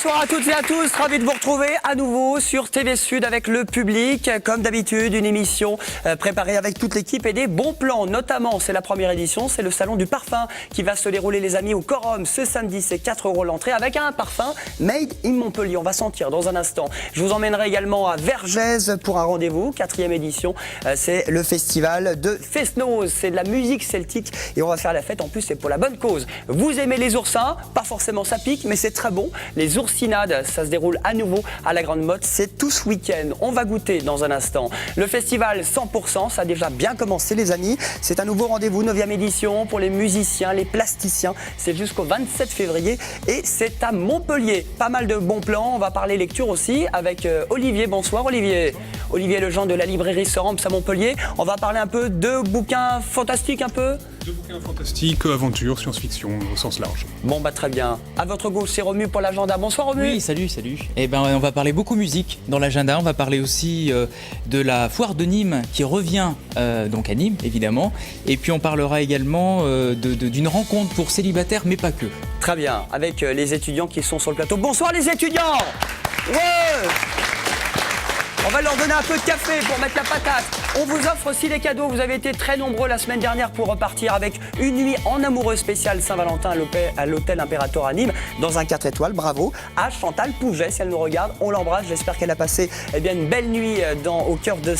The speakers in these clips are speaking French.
Bonsoir à toutes et à tous, ravi de vous retrouver à nouveau sur TV Sud avec le public. Comme d'habitude, une émission préparée avec toute l'équipe et des bons plans. Notamment, c'est la première édition, c'est le salon du parfum qui va se dérouler, les amis, au Quorum ce samedi. C'est 4 € l'entrée avec un parfum made in Montpellier. On va sentir dans un instant. Je vous emmènerai également à Vergès pour un rendez-vous, 4e édition. C'est le festival de Fest-Noz. C'est de la musique celtique et on va faire la fête. En plus, c'est pour la bonne cause. Vous aimez les oursins? Pas forcément ça pique, mais c'est très bon. Les oursinades, ça se déroule à nouveau à la Grande Motte. C'est tout ce week-end. On va goûter dans un instant. Le festival 100%, ça a déjà bien commencé, les amis. C'est un nouveau rendez-vous, 9e édition, pour les musiciens, les plasticiens. C'est jusqu'au 27 février et c'est à Montpellier. Pas mal de bons plans. On va parler lecture aussi avec Olivier. Bonsoir, Olivier. Olivier Lejean de la librairie Soramps à Montpellier. On va parler un peu de bouquins fantastiques, un peu. De bouquins fantastiques, aventure, science-fiction au sens large. Bon, bah très bien. À votre gauche, c'est Romu pour l'agenda. Bonsoir, Romu. Oui, salut. Eh ben, on va parler beaucoup musique dans l'agenda. On va parler aussi de la foire de Nîmes qui revient donc à Nîmes, évidemment. Et puis on parlera également d'une rencontre pour célibataires, mais pas que. Très bien, avec les étudiants qui sont sur le plateau. Bonsoir les étudiants. Ouais. On va leur donner un peu de café pour mettre la patate. On vous offre aussi les cadeaux. Vous avez été très nombreux la semaine dernière pour repartir avec une nuit en amoureux spécial Saint-Valentin à l'hôtel Impérator à Nîmes, dans un 4 étoiles. Bravo à Chantal Pouget, si elle nous regarde. On l'embrasse. J'espère qu'elle a passé une belle nuit au cœur de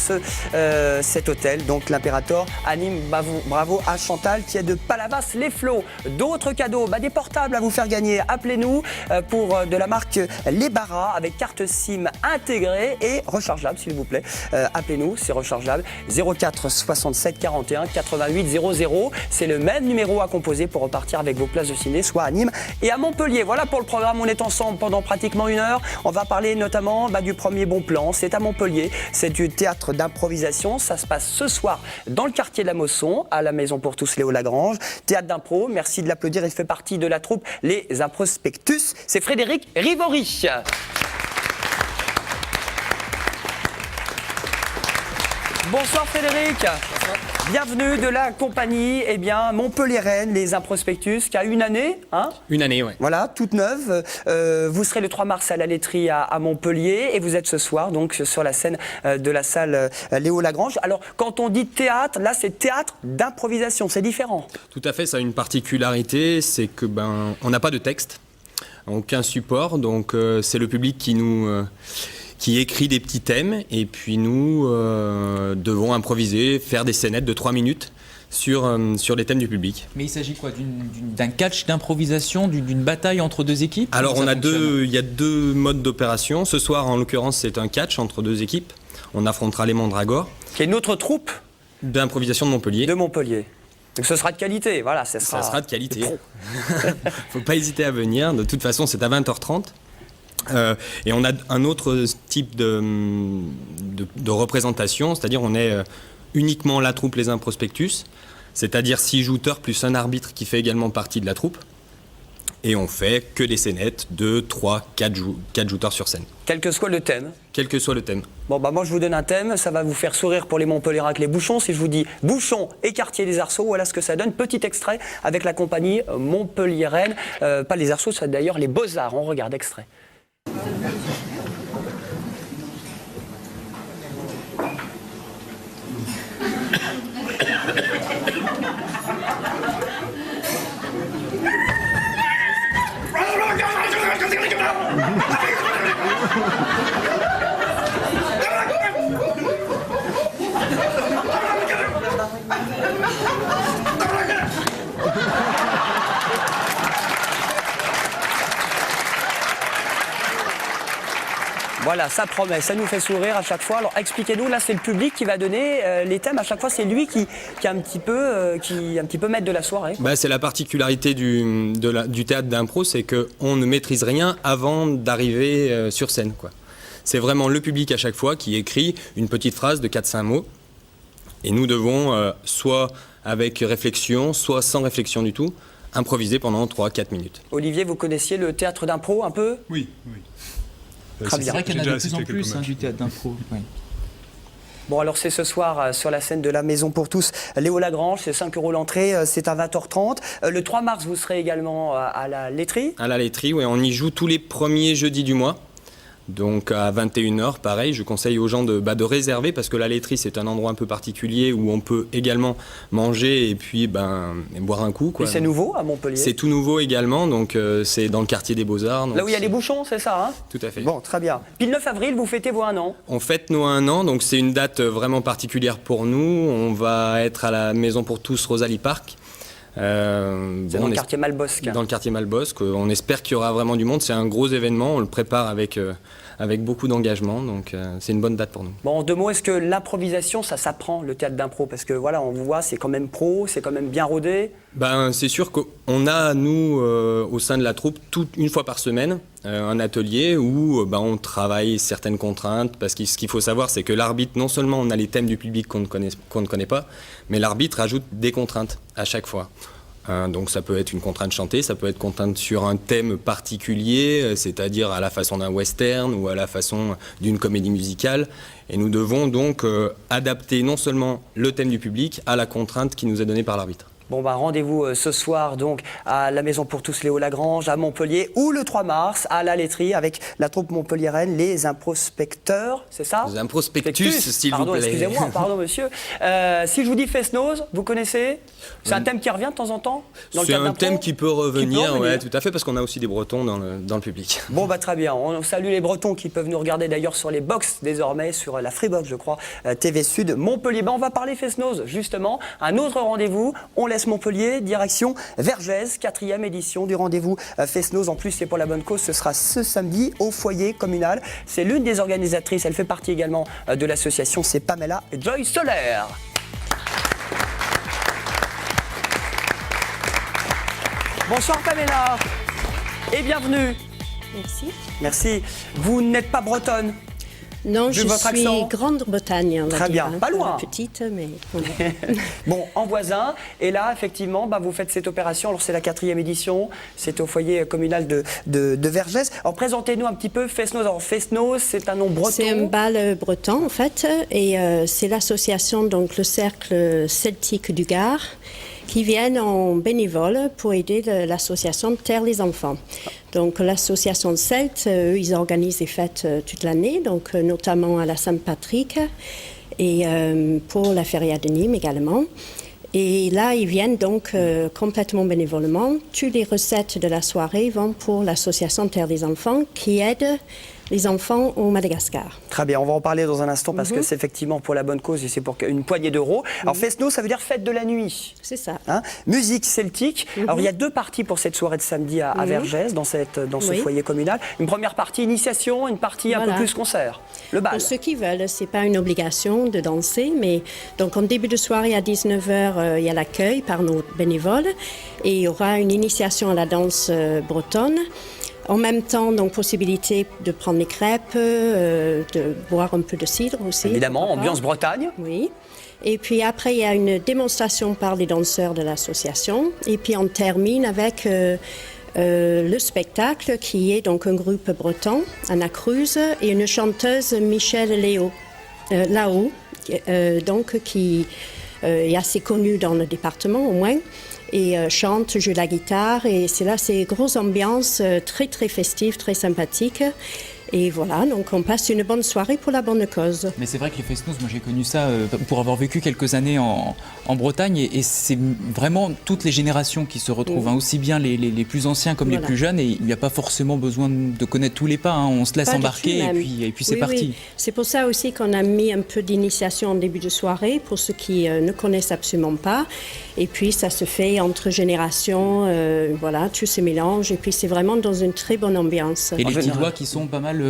cet hôtel, donc l'Impérator à Nîmes. Bravo à Chantal qui est de Palavas-les-Flots. D'autres cadeaux, des portables à vous faire gagner. Appelez-nous pour de la marque Les Barras avec carte SIM intégrée et rechargeable, s'il vous plaît. Appelez-nous, c'est rechargeable. 04 67 41 88 00. C'est le même numéro à composer pour repartir avec vos places de ciné, soit à Nîmes et à Montpellier. Voilà pour le programme. On est ensemble pendant pratiquement 1 heure. On va parler notamment du premier bon plan. C'est à Montpellier. C'est du théâtre d'improvisation. Ça se passe ce soir dans le quartier de la Mosson, à la Maison pour tous Léo Lagrange. Théâtre d'impro. Merci de l'applaudir. Il fait partie de la troupe Les Improspectus. C'est Frédéric Rivory. Bonsoir Frédéric. Bonsoir. Bienvenue de la compagnie Montpellier-Rennes, les Improspectus, qui a une année. Une année, oui. Voilà, toute neuve. Vous serez le 3 mars à la laiterie à Montpellier et vous êtes ce soir donc sur la scène de la salle Léo Lagrange. Alors, quand on dit théâtre, là c'est théâtre d'improvisation, c'est différent. Tout à fait, ça a une particularité, c'est que on n'a pas de texte, aucun support, donc c'est le public qui écrit des petits thèmes et puis nous devons improviser, faire des scénettes de 3 minutes sur les thèmes du public. Mais il s'agit quoi, d'un catch d'improvisation, d'une bataille entre deux équipes? Alors il y a deux modes d'opération. Ce soir en l'occurrence c'est un catch entre deux équipes. On affrontera les Mandragores. Qui est une autre troupe d'improvisation de Montpellier. De Montpellier. Donc ce sera de qualité, voilà. Ça sera de qualité. Faut pas hésiter à venir. De toute façon c'est à 20h30. Et on a un autre type de représentation, c'est-à-dire on est uniquement la troupe Les Improspectus, c'est-à-dire 6 jouteurs plus un arbitre qui fait également partie de la troupe. Et on fait que des scénettes de 3, 4 jouteurs sur scène. Quel que soit le thème. Quel que soit le thème. Bon, moi je vous donne un thème, ça va vous faire sourire pour les Montpelliérains avec les bouchons. Si je vous dis bouchons et quartier des Arceaux, voilà ce que ça donne. Petit extrait avec la compagnie Montpellier-Rennes. Pas les Arceaux, c'est d'ailleurs les Beaux-Arts. On regarde extrait. Voilà, ça promet, ça nous fait sourire à chaque fois. Alors expliquez-nous, là c'est le public qui va donner les thèmes. À chaque fois c'est lui qui est un petit peu maître de la soirée. C'est la particularité du théâtre d'impro, c'est qu'on ne maîtrise rien avant d'arriver sur scène, quoi. C'est vraiment le public à chaque fois qui écrit une petite phrase de 4-5 mots. Et nous devons, soit avec réflexion, soit sans réflexion du tout, improviser pendant 3-4 minutes. Olivier, vous connaissiez le théâtre d'impro un peu ? Oui. C'est vrai qu'il y en a de plus en plus du théâtre d'impro. Oui. Bon, alors c'est ce soir sur la scène de la Maison pour tous, Léo Lagrange, c'est 5 € l'entrée, c'est à 20h30. Le 3 mars, vous serez également à la laiterie. À la laiterie, oui, on y joue tous les premiers jeudis du mois. Donc à 21h, pareil, je conseille aux gens de réserver parce que la laiterie, c'est un endroit un peu particulier où on peut également manger et puis et boire un coup, quoi. Et c'est nouveau à Montpellier. C'est tout nouveau également, donc c'est dans le quartier des Beaux-Arts. Là où il y a les bouchons, c'est ça, hein? Tout à fait. Bon, très bien. Puis le 9 avril, vous fêtez vos 1 an. On fête nos 1 an, donc c'est une date vraiment particulière pour nous. On va être à la Maison pour tous, Rosalie Park. C'est dans le quartier Malbosque. Dans le quartier Malbosque. On espère qu'il y aura vraiment du monde. C'est un gros événement. On le prépare avec beaucoup d'engagement. Donc c'est une bonne date pour nous. Bon, en 2 mots, est-ce que l'improvisation, ça s'apprend, le théâtre d'impro? Parce que voilà, on vous voit, c'est quand même pro, c'est quand même bien rodé. C'est sûr qu'on a, nous, au sein de la troupe, une fois par semaine, un atelier où on travaille certaines contraintes. Parce que ce qu'il faut savoir, c'est que l'arbitre, non seulement on a les thèmes du public qu'on ne connaît pas, mais l'arbitre ajoute des contraintes à chaque fois. Donc ça peut être une contrainte chantée, ça peut être contrainte sur un thème particulier, c'est-à-dire à la façon d'un western ou à la façon d'une comédie musicale. Et nous devons donc adapter non seulement le thème du public à la contrainte qui nous est donnée par l'arbitre. Bon, rendez-vous ce soir donc à la Maison pour tous, Léo Lagrange, à Montpellier, ou le 3 mars à la laiterie avec la troupe montpelliéraine, les Improspecteurs, c'est ça? Les Improspectus, s'il vous plaît. Excusez-moi, pardon monsieur. Si je vous dis Fest-Noz, vous connaissez? C'est un thème qui revient de temps en temps dans le C'est cadre un d'impro thème qui peut revenir, ouais, tout à fait, parce qu'on a aussi des Bretons dans le public. Bon, très bien. On salue les Bretons qui peuvent nous regarder d'ailleurs sur les box désormais, sur la Freebox, je crois, TV Sud, Montpellier. On va parler Fest-Noz, justement. Un autre rendez-vous. On laisse Montpellier, direction Vergès, 4e édition du rendez-vous Fest-Noz. En plus, c'est pour la bonne cause. Ce sera ce samedi au foyer communal. C'est l'une des organisatrices. Elle fait partie également de l'association. C'est Pamela Joy Solaire. Bonsoir Pamela et bienvenue. Merci. Merci. Vous n'êtes pas bretonne? Non, je votre suis accent. Grande-Bretagne, on va Très dire, bien, hein, pas loin. Petite, mais... Bon, en voisin. Et là, effectivement, vous faites cette opération. Alors, c'est la 4e édition. C'est au foyer communal de Vergès. Alors, présentez-nous un petit peu Fest-Noz. Alors, Fest-Noz, c'est un nom breton. C'est un bal breton, en fait. Et c'est l'association, donc le cercle celtique du Gard, qui viennent en bénévole pour aider l'association Terre les Enfants. Donc l'association Celte, eux, ils organisent des fêtes toute l'année, donc notamment à la Saint-Patrick et pour la Feria de Nîmes également. Et là, ils viennent donc complètement bénévolement. Toutes les recettes de la soirée vont pour l'association Terre des Enfants qui aide les enfants au Madagascar. Très bien, on va en parler dans un instant parce que c'est effectivement pour la bonne cause et c'est pour une poignée d'euros. Alors Fest-Noz, ça veut dire fête de la nuit. C'est ça. Hein, musique celtique. Alors il y a 2 parties pour cette soirée de samedi à Vergès, dans ce foyer communal. Une première partie initiation, une partie un peu plus concert. Le bal. Pour ceux qui veulent, c'est pas une obligation de danser, mais donc en début de soirée à 19h, il y a l'accueil par nos bénévoles et il y aura une initiation à la danse bretonne. En même temps, donc, possibilité de prendre les crêpes, de boire un peu de cidre aussi. Évidemment, ambiance Bretagne. Oui. Et puis après, il y a une démonstration par les danseurs de l'association. Et puis on termine avec le spectacle qui est donc un groupe breton, Anna Cruz, et une chanteuse, Michel Lao, donc qui est assez connue dans le département au moins. Et chante, joue la guitare. Et c'est grosse ambiance, très très festive, très sympathique. Et voilà, donc on passe une bonne soirée pour la bonne cause. Mais c'est vrai que les Fest-Noz, moi j'ai connu ça pour avoir vécu quelques années en Bretagne et c'est vraiment toutes les générations qui se retrouvent, hein, aussi bien les plus anciens comme les plus jeunes, et il n'y a pas forcément besoin de connaître tous les pas, hein, on se laisse embarquer et puis c'est parti. Oui. C'est pour ça aussi qu'on a mis un peu d'initiation en début de soirée pour ceux qui ne connaissent absolument pas. Et puis ça se fait entre générations, voilà, tout se mélange et puis c'est vraiment dans une très bonne ambiance. Et les petits doigts qui sont pas mal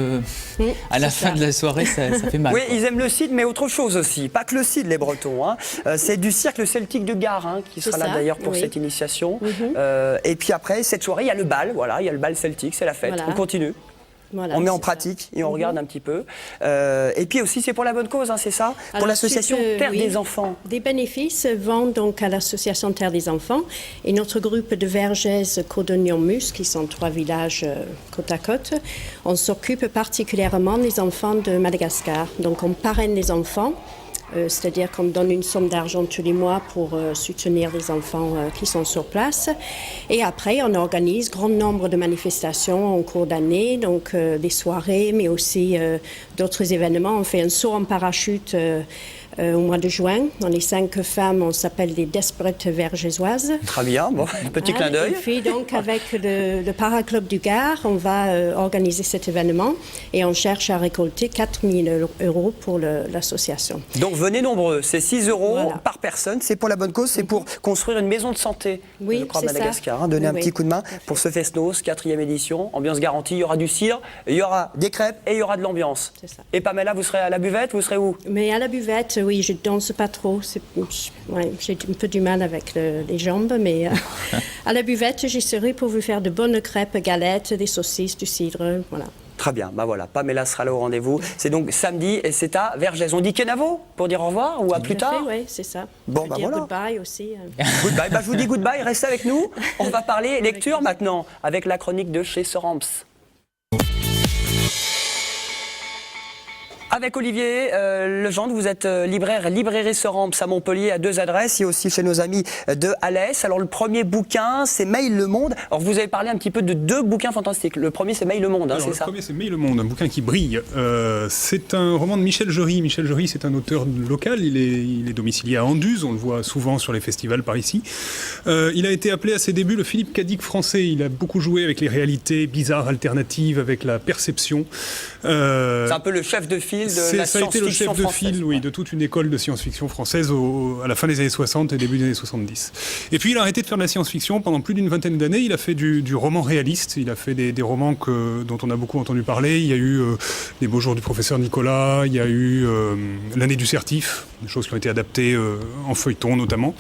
à la fin de la soirée, ça fait mal. Oui, ils aiment le cidre, mais autre chose aussi. Pas que le cidre, les Bretons. Hein. C'est du cercle celtique de Gard qui sera là d'ailleurs pour cette initiation. Et puis après, cette soirée, il y a le bal. Voilà, il y a le bal celtique, c'est la fête. Voilà. On continue. Voilà, on met en pratique et on regarde un petit peu. Et puis aussi, c'est pour la bonne cause, hein, c'est ça? Pour l'association Terre des Enfants. Des bénéfices vont donc à l'association Terre des Enfants et notre groupe de Vergès, Codognon-Mus, qui sont 3 villages côte à côte, on s'occupe particulièrement des enfants de Madagascar. Donc on parraine les enfants c'est-à-dire qu'on donne une somme d'argent tous les mois pour soutenir les enfants qui sont sur place. Et après, on organise grand nombre de manifestations en cours d'année, donc des soirées, mais aussi d'autres événements. On fait un saut en parachute au mois de juin. On est 5 femmes, on s'appelle les Desperate Vergésoises. Très bien, bon, petit clin d'œil. Et puis donc avec le Paraclub du Gard, on va organiser cet événement et on cherche à récolter 4 000 € pour l'association. Donc venez nombreux, c'est 6 € Voilà. par personne, c'est pour la bonne cause, c'est pour construire une maison de santé, Oui, je crois, à c'est Madagascar. ça. Donner Oui, un petit oui, coup de main tout à fait. pour ce Fest-Noz, 4e édition, ambiance garantie, il y aura du cidre, il y aura des crêpes et il y aura de l'ambiance. C'est ça. Et Pamela, vous serez à la buvette, vous serez où? Mais à la buvette, oui, je danse pas trop. J'ai un peu du mal avec les jambes, mais à la buvette, j'y serai pour vous faire de bonnes crêpes, galettes, des saucisses, du cidre, voilà. Très bien, bah voilà, Pamela sera là au rendez-vous. C'est donc samedi et c'est à Vergès. On dit Kenavo pour dire au revoir ou à plus tard? Oui, c'est ça. Bon, On peut bah dire voilà. goodbye aussi. Goodbye, bah je vous dis goodbye, restez avec nous. On va parler lecture maintenant avec la chronique de chez Soramps. Avec Olivier Legendre, vous êtes libraire librairie Soramps à Montpellier à 2 adresses et aussi chez nos amis de Alès. Alors le premier bouquin, c'est Mail le Monde. Alors vous avez parlé un petit peu de 2 bouquins fantastiques. Le premier, c'est Mail le Monde, hein, Alors, c'est le ça? premier, c'est Mail le Monde, un bouquin qui brille. C'est un roman de Michel Jory. Michel Jory, c'est un auteur local. Il est domicilié à Anduze. On le voit souvent sur les festivals par ici. Il a été appelé à ses débuts le Philippe Cadic français. Il a beaucoup joué avec les réalités bizarres, alternatives, avec la perception. C'est un peu le chef de file de la Ça a été le science-fiction chef de française. file, oui, de toute une école de science-fiction française à la fin des années 60 et début des années 70. Et puis il a arrêté de faire de la science-fiction pendant plus d'une vingtaine d'années. Il a fait du roman réaliste. Il a fait des romans dont on a beaucoup entendu parler. Il y a eu Les Beaux Jours du Professeur Nicolas. Il y a eu L'Année du Certif, des choses qui ont été adaptées en feuilleton notamment.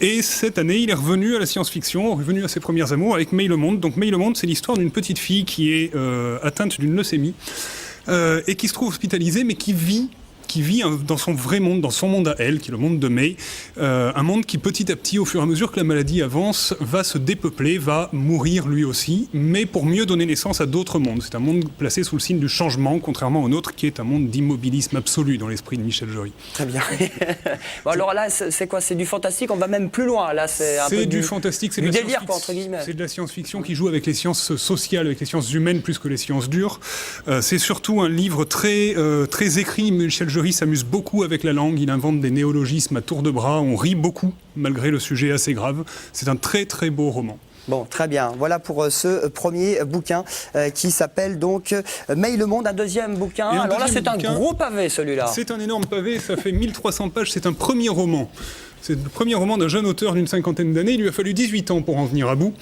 Et cette année, il est revenu à la science-fiction, revenu à ses premières amours avec Mail le Monde. Donc Mail le Monde, c'est l'histoire d'une petite fille qui est atteinte d'une leucémie. Et qui se trouve hospitalisée, mais qui vit dans son vrai monde, dans son monde à elle, qui est le monde de May. Un monde qui, petit à petit, au fur et à mesure que la maladie avance, va se dépeupler, va mourir lui aussi, mais pour mieux donner naissance à d'autres mondes. C'est un monde placé sous le signe du changement, contrairement au nôtre, qui est un monde d'immobilisme absolu dans l'esprit de Michel Jory. Très bien. Bon, alors là, c'est quoi? C'est du fantastique, on va même plus loin. Là, c'est un peu du fantastique, c'est du de la délire, science-fiction. quoi, entre guillemets. C'est de la science-fiction qui joue avec les sciences sociales, avec les sciences humaines plus que les sciences dures. C'est surtout un livre très écrit. Michel Jory s'amuse beaucoup avec la langue, il invente des néologismes à tour de bras, on rit beaucoup malgré le sujet assez grave. C'est un très très beau roman. Bon, très bien. Voilà pour ce premier bouquin qui s'appelle donc Mail le Monde, un deuxième bouquin. Et un Alors là, deuxième c'est un bouquin, gros pavé, celui-là. C'est un énorme pavé, ça fait 1300 pages, c'est un premier roman. C'est le premier roman d'un jeune auteur d'une 50aine d'années. Il lui a fallu 18 ans pour en venir à bout.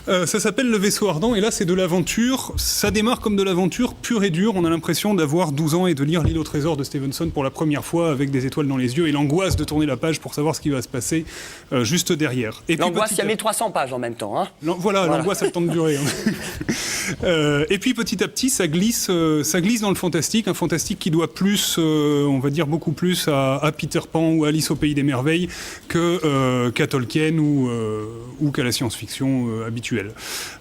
Ça s'appelle Le Vaisseau Ardent et là c'est de l'aventure. Ça démarre comme de l'aventure pure et dure. On a l'impression d'avoir 12 ans et de lire L'île au trésor de Stevenson pour la première fois avec des étoiles dans les yeux et l'angoisse de tourner la page pour savoir ce qui va se passer juste derrière. Et puis, L'angoisse, il y a 1300 pages en même temps. Hein. Voilà, l'angoisse a le temps de durer. Et puis petit à petit, ça glisse dans le fantastique, un fantastique qui doit plus, on va dire beaucoup plus à Peter Pan ou à Alice au Pays des Merveilles qu'à Tolkien ou qu'à la science-fiction habituelle.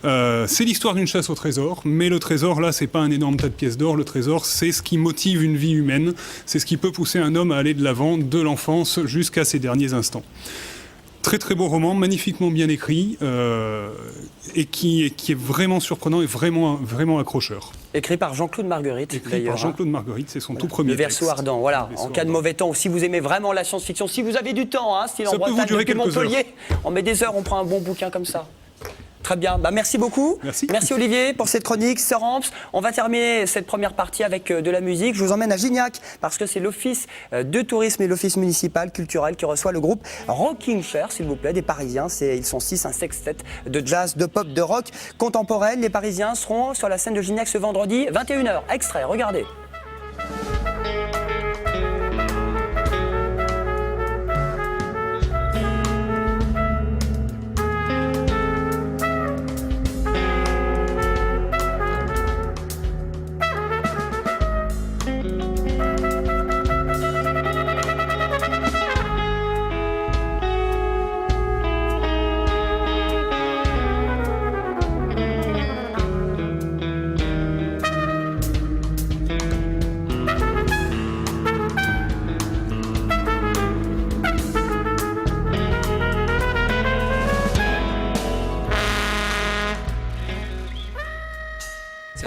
C'est l'histoire d'une chasse au trésor, mais le trésor là, c'est pas un énorme tas de pièces d'or. Le trésor, c'est ce qui motive une vie humaine, c'est ce qui peut pousser un homme à aller de l'avant, de l'enfance jusqu'à ses derniers instants. Très très beau roman, magnifiquement bien écrit et qui est vraiment surprenant et vraiment accrocheur. Écrit par Jean-Claude Marguerite. Écrit par Jean-Claude Marguerite, c'est son tout premier Le Verseau texte. Ardent, voilà. En cas de mauvais temps, ou si vous aimez vraiment la science-fiction, si vous avez du temps, style en Ça peut vous Bretagne, durer depuis quelques Montpellier, on met des heures, on prend un bon bouquin comme ça. Très bien, merci beaucoup. Merci Olivier pour cette chronique, Soramps. On va terminer cette première partie avec de la musique. Je vous emmène à Gignac parce que c'est l'office de tourisme et l'office municipal culturel qui reçoit le groupe Rocking Chair, s'il vous plaît, des Parisiens. Ils sont 6, un sextet de jazz, de pop, de rock contemporaine. Les Parisiens seront sur la scène de Gignac ce vendredi, 21h. Extrait, regardez.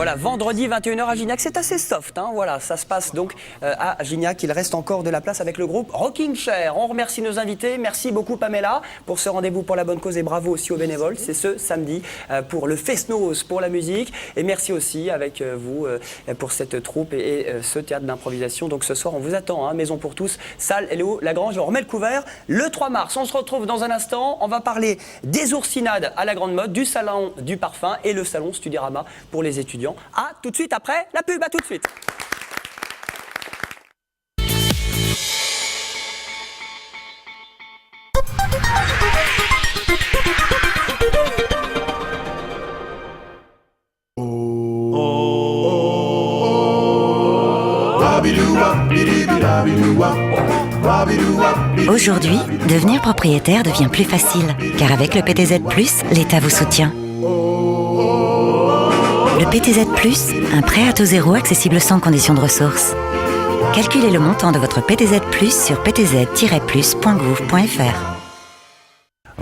Voilà, vendredi 21h à Gignac, c'est assez soft, hein, voilà, ça se passe donc à Gignac. Il reste encore de la place avec le groupe Rocking Chair. On remercie nos invités, merci beaucoup Pamela pour ce rendez-vous pour la bonne cause et bravo aussi aux bénévoles. C'est ce samedi pour le Fest-Noz pour la musique et merci aussi avec vous pour cette troupe et ce théâtre d'improvisation. Donc ce soir on vous attend, hein, Maison pour tous, salle Léo Lagrange. On remet le couvert le 3 mars. On se retrouve dans un instant, on va parler des oursinades à la grande mode, du salon du parfum et le salon Studyrama pour les étudiants. À tout de suite après la pub, à tout de suite. Aujourd'hui, devenir propriétaire devient plus facile, car avec le PTZ+, l'État vous soutient. Le PTZ+, un prêt à taux zéro accessible sans condition de ressources. Calculez le montant de votre PTZ+, sur ptz-plus.gouv.fr.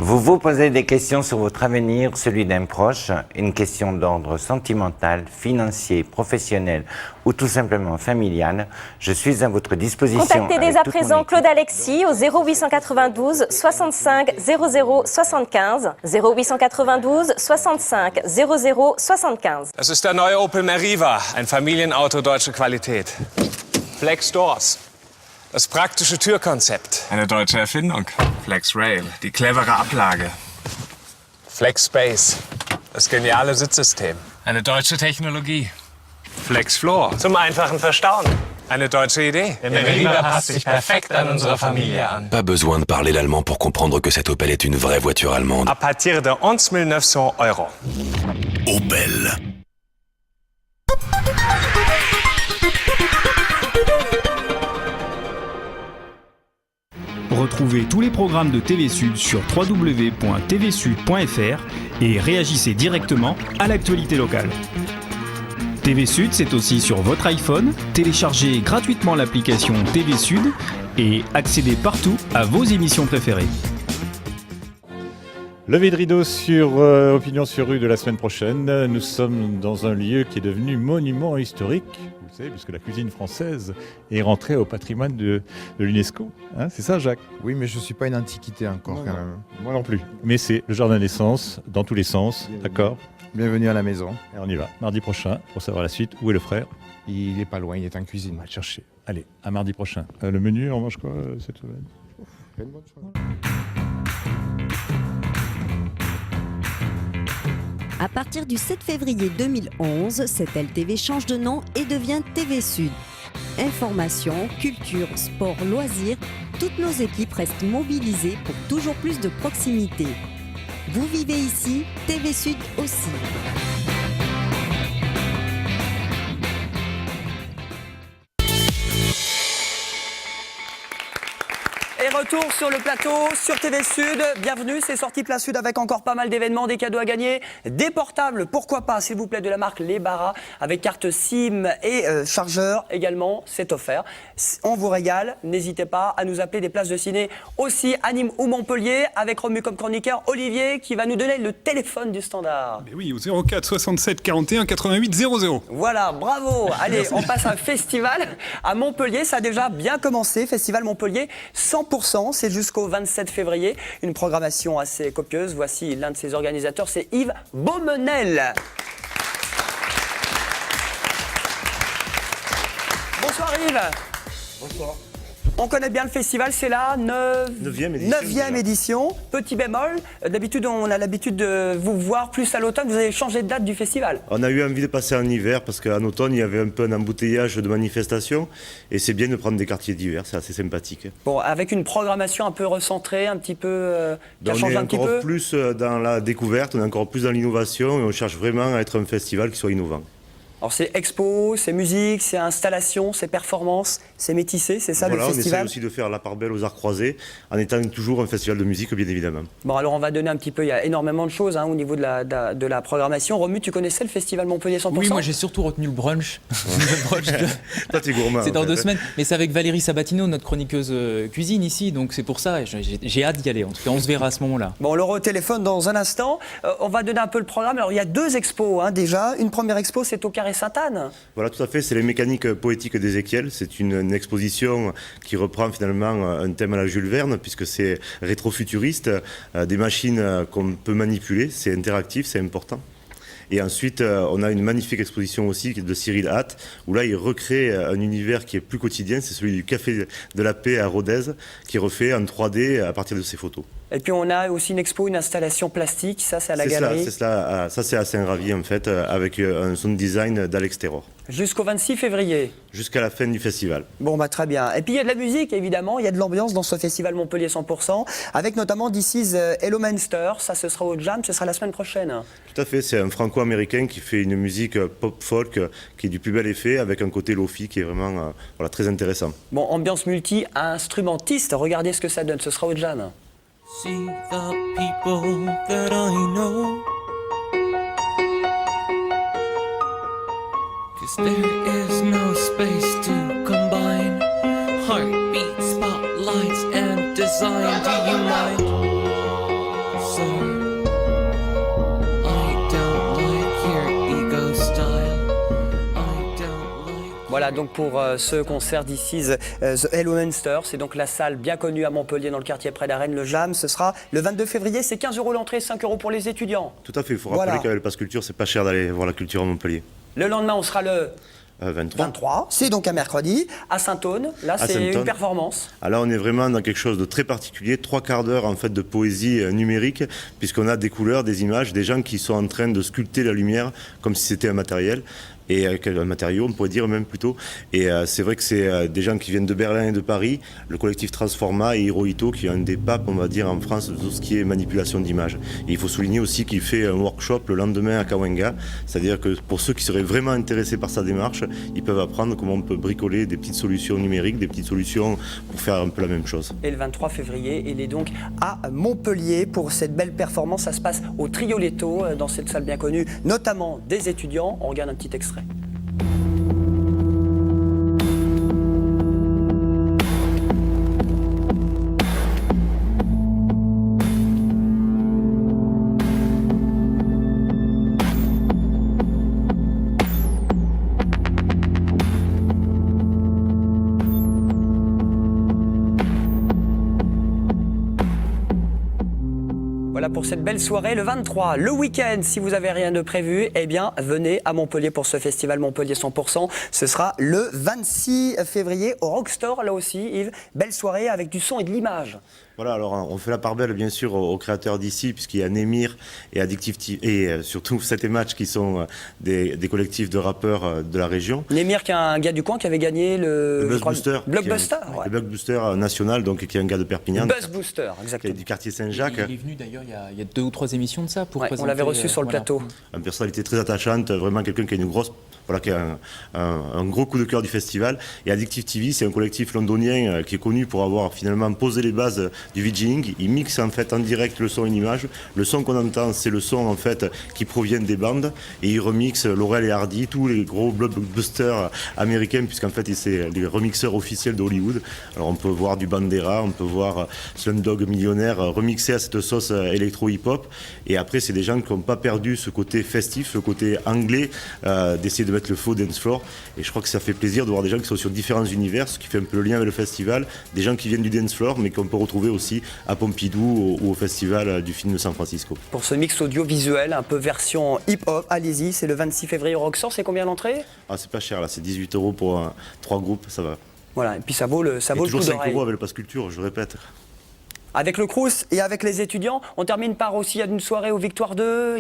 Vous vous posez des questions sur votre avenir, celui d'un proche, une question d'ordre sentimental, financier, professionnel ou tout simplement familial. Je suis à votre disposition. Contactez dès à présent Claude Alexis au 0892 65 00 75 0892 65 00 75. Das ist der neue Opel Meriva, ein Familienauto deutscher Qualität. Flex Doors. Das praktische Türkonzept. Eine deutsche Erfindung. Flex Rail, die clevere Ablage. Flex Space. Das geniale Sitzsystem. Eine deutsche Technologie. Flex Floor. Zum einfachen Verstauen. Eine deutsche Idee. Der Meriva passt sich perfekt an unsere Familie an. Pas besoin de parler l'allemand pour comprendre que cette Opel est une vraie voiture allemande. À partir de 11 900 €. Opel. Retrouvez tous les programmes de TV Sud sur www.tvsud.fr et réagissez directement à l'actualité locale. TV Sud, c'est aussi sur votre iPhone. Téléchargez gratuitement l'application TV Sud et accédez partout à vos émissions préférées. Levé de rideau sur Opinion sur rue de la semaine prochaine. Nous sommes dans un lieu qui est devenu monument historique. Vous savez, puisque la cuisine française est rentrée au patrimoine de l'UNESCO. Hein, c'est ça, Jacques? Oui, mais je ne suis pas une antiquité encore, non, quand même. Moi non plus. Mais c'est le jardin des sens, dans tous les sens. D'accord? Bienvenue à la maison. Et on y va. Mardi prochain, pour savoir la suite. Où est le frère? Il n'est pas loin, il est en cuisine. On va le chercher. Allez, à mardi prochain. Le menu, on mange quoi cette semaine? Une bonne soirée. À partir du 7 février 2011, cette LTV change de nom et devient TV Sud. Information, culture, sport, loisirs, toutes nos équipes restent mobilisées pour toujours plus de proximité. Vous vivez ici, TV Sud aussi. Et retour sur le plateau, sur TV Sud. Bienvenue, c'est Sortie Place Sud avec encore pas mal d'événements, des cadeaux à gagner, des portables, pourquoi pas, s'il vous plaît, de la marque Les Barras, avec carte SIM et chargeur également, c'est offert. On vous régale, n'hésitez pas à nous appeler, des places de ciné aussi à Nîmes ou Montpellier, avec Romu comme chroniqueur Olivier qui va nous donner le téléphone du standard. Mais oui, au 04 67 41 88 00. Voilà, bravo. Allez, on passe à un festival à Montpellier, ça a déjà bien commencé, Festival Montpellier 100%, c'est jusqu'au 27 février, une programmation assez copieuse. Voici l'un de ses organisateurs, c'est Yves Beaumenel. Bonsoir Yves. Bonsoir. On connaît bien le festival, c'est la 9e édition. Petit bémol, d'habitude on a l'habitude de vous voir plus à l'automne, vous avez changé de date du festival. On a eu envie de passer en hiver parce qu'en automne il y avait un peu un embouteillage de manifestations et c'est bien de prendre des quartiers d'hiver, c'est assez sympathique. Bon, avec une programmation un peu recentrée, un petit peu, qui a changé un petit peu. On est encore plus dans la découverte, on est encore plus dans l'innovation et on cherche vraiment à être un festival qui soit innovant. Alors c'est expo, c'est musique, c'est installation, c'est performance, c'est métissé, c'est ça le festival. On essaie aussi de faire la part belle aux arts croisés en étant toujours un festival de musique bien évidemment. Bon alors on va donner un petit peu, il y a énormément de choses au niveau de la programmation. Romu, tu connaissais le festival Montpellier 100%? Oui, moi j'ai surtout retenu le brunch. Le brunch Toi t'es gourmand. C'est dans 2 semaines, mais c'est avec Valérie Sabatino, notre chroniqueuse cuisine ici, donc c'est pour ça, j'ai hâte d'y aller, en tout cas on se verra à ce moment-là. Bon, on l'aura au téléphone dans un instant, on va donner un peu le programme. Alors il y a 2 expos déjà, une première expo c'est au Carré et Sainte-Anne. Voilà, tout à fait, c'est les mécaniques poétiques d'Ézéchiel. C'est une exposition qui reprend finalement un thème à la Jules Verne, puisque c'est rétro-futuriste, des machines qu'on peut manipuler, c'est interactif, c'est important. Et ensuite, on a une magnifique exposition aussi de Cyril Hatt, où là, il recrée un univers qui est plus quotidien, c'est celui du Café de la Paix à Rodez, qui refait en 3D à partir de ses photos. Et puis on a aussi une expo, une installation plastique, ça c'est à la galerie. C'est cela, ça c'est à Saint-Ravi en fait, avec un sound design d'Alex Terror. Jusqu'au 26 février. Jusqu'à la fin du festival. Bon bah très bien. Et puis il y a de la musique évidemment, il y a de l'ambiance dans ce festival Montpellier 100%, avec notamment This is Hello Munster, ça ce sera au Jam, ce sera la semaine prochaine. Tout à fait, c'est un franco-américain qui fait une musique pop-folk qui est du plus bel effet, avec un côté lofi qui est vraiment voilà, très intéressant. Bon, ambiance multi-instrumentiste, regardez ce que ça donne, ce sera au Jam. See the people that I know, 'cause there is no space to combine heartbeat, spotlights and design. Do you mind? So I don't like your ego style. I don't like. Voilà donc pour ce concert This is The Hello Munster, c'est donc la salle bien connue à Montpellier dans le quartier près d'Arène, le Jam. Ce sera le 22 février, c'est 15 € l'entrée, 5 € pour les étudiants. Tout à fait, il faut rappeler qu'avec le Pass Culture, c'est pas cher d'aller voir la culture à Montpellier. Le lendemain, on sera le 23. C'est donc un mercredi, à Saint-Aune. Là, c'est une performance. Là, on est vraiment dans quelque chose de très particulier. 3/4 d'heure en fait de poésie numérique, puisqu'on a des couleurs, des images, des gens qui sont en train de sculpter la lumière comme si c'était un matériel. Et un matériau, on pourrait dire même plutôt. Et c'est vrai que c'est des gens qui viennent de Berlin et de Paris, le collectif Transforma et Hirohito, qui est un des papes, on va dire, en France, de tout ce qui est manipulation d'images. Et il faut souligner aussi qu'il fait un workshop le lendemain à Cahuenga, c'est-à-dire que pour ceux qui seraient vraiment intéressés par sa démarche, ils peuvent apprendre comment on peut bricoler des petites solutions numériques, des petites solutions pour faire un peu la même chose. Et le 23 février, il est donc à Montpellier pour cette belle performance. Ça se passe au Trioletto, dans cette salle bien connue, notamment des étudiants. On regarde un petit extrait. Voilà pour cette belle soirée, le 23, le week-end, si vous n'avez rien de prévu, eh bien, venez à Montpellier pour ce festival Montpellier 100%. Ce sera le 26 février au Rockstore, là aussi, Yves. Belle soirée avec du son et de l'image. Voilà, alors on fait la part belle bien sûr aux créateurs d'ici, puisqu'il y a Némir et Addictive TV, et surtout 7 et Match qui sont des collectifs de rappeurs de la région. Némir qui est un gars du coin qui avait gagné le Buzzbooster. Blockbuster, ouais. Le Blockbuster national, donc qui est un gars de Perpignan. Buzzbooster, exactement. Du quartier Saint-Jacques. Il est venu d'ailleurs il y a 2 ou 3 émissions de ça pour présenter. On l'avait reçu sur le plateau. Une personnalité très attachante, vraiment quelqu'un qui a une grosse... Voilà, qui a un gros coup de cœur du festival. Et Addictive TV, c'est un collectif londonien qui est connu pour avoir finalement posé les bases du VJing. Ils mixent en fait en direct le son et l'image. Le son qu'on entend, c'est le son en fait qui provient des bandes. Et ils remixent Laurel et Hardy, tous les gros blockbusters américains, puisqu'en fait c'est les remixeurs officiels de Hollywood. Alors on peut voir du Bandera, on peut voir Slumdog Millionnaire remixé à cette sauce électro-hip-hop. Et après, c'est des gens qui n'ont pas perdu ce côté festif, ce côté anglais, d'essayer de mettre le faux dance floor, et je crois que ça fait plaisir de voir des gens qui sont sur différents univers, ce qui fait un peu le lien avec le festival, des gens qui viennent du dance floor mais qu'on peut retrouver aussi à Pompidou ou au festival du film de San Francisco. Pour ce mix audiovisuel, un peu version hip-hop, allez-y, c'est le 26 février au Roxor, c'est combien l'entrée ? Ah, c'est pas cher là, c'est 18 € pour 3 groupes, ça va. Voilà, et puis ça vaut le coup d'oreille. Toujours 5 € avec le Pass Culture, je répète. Avec le Crous et avec les étudiants, on termine par aussi, il y a une soirée au Victoire 2.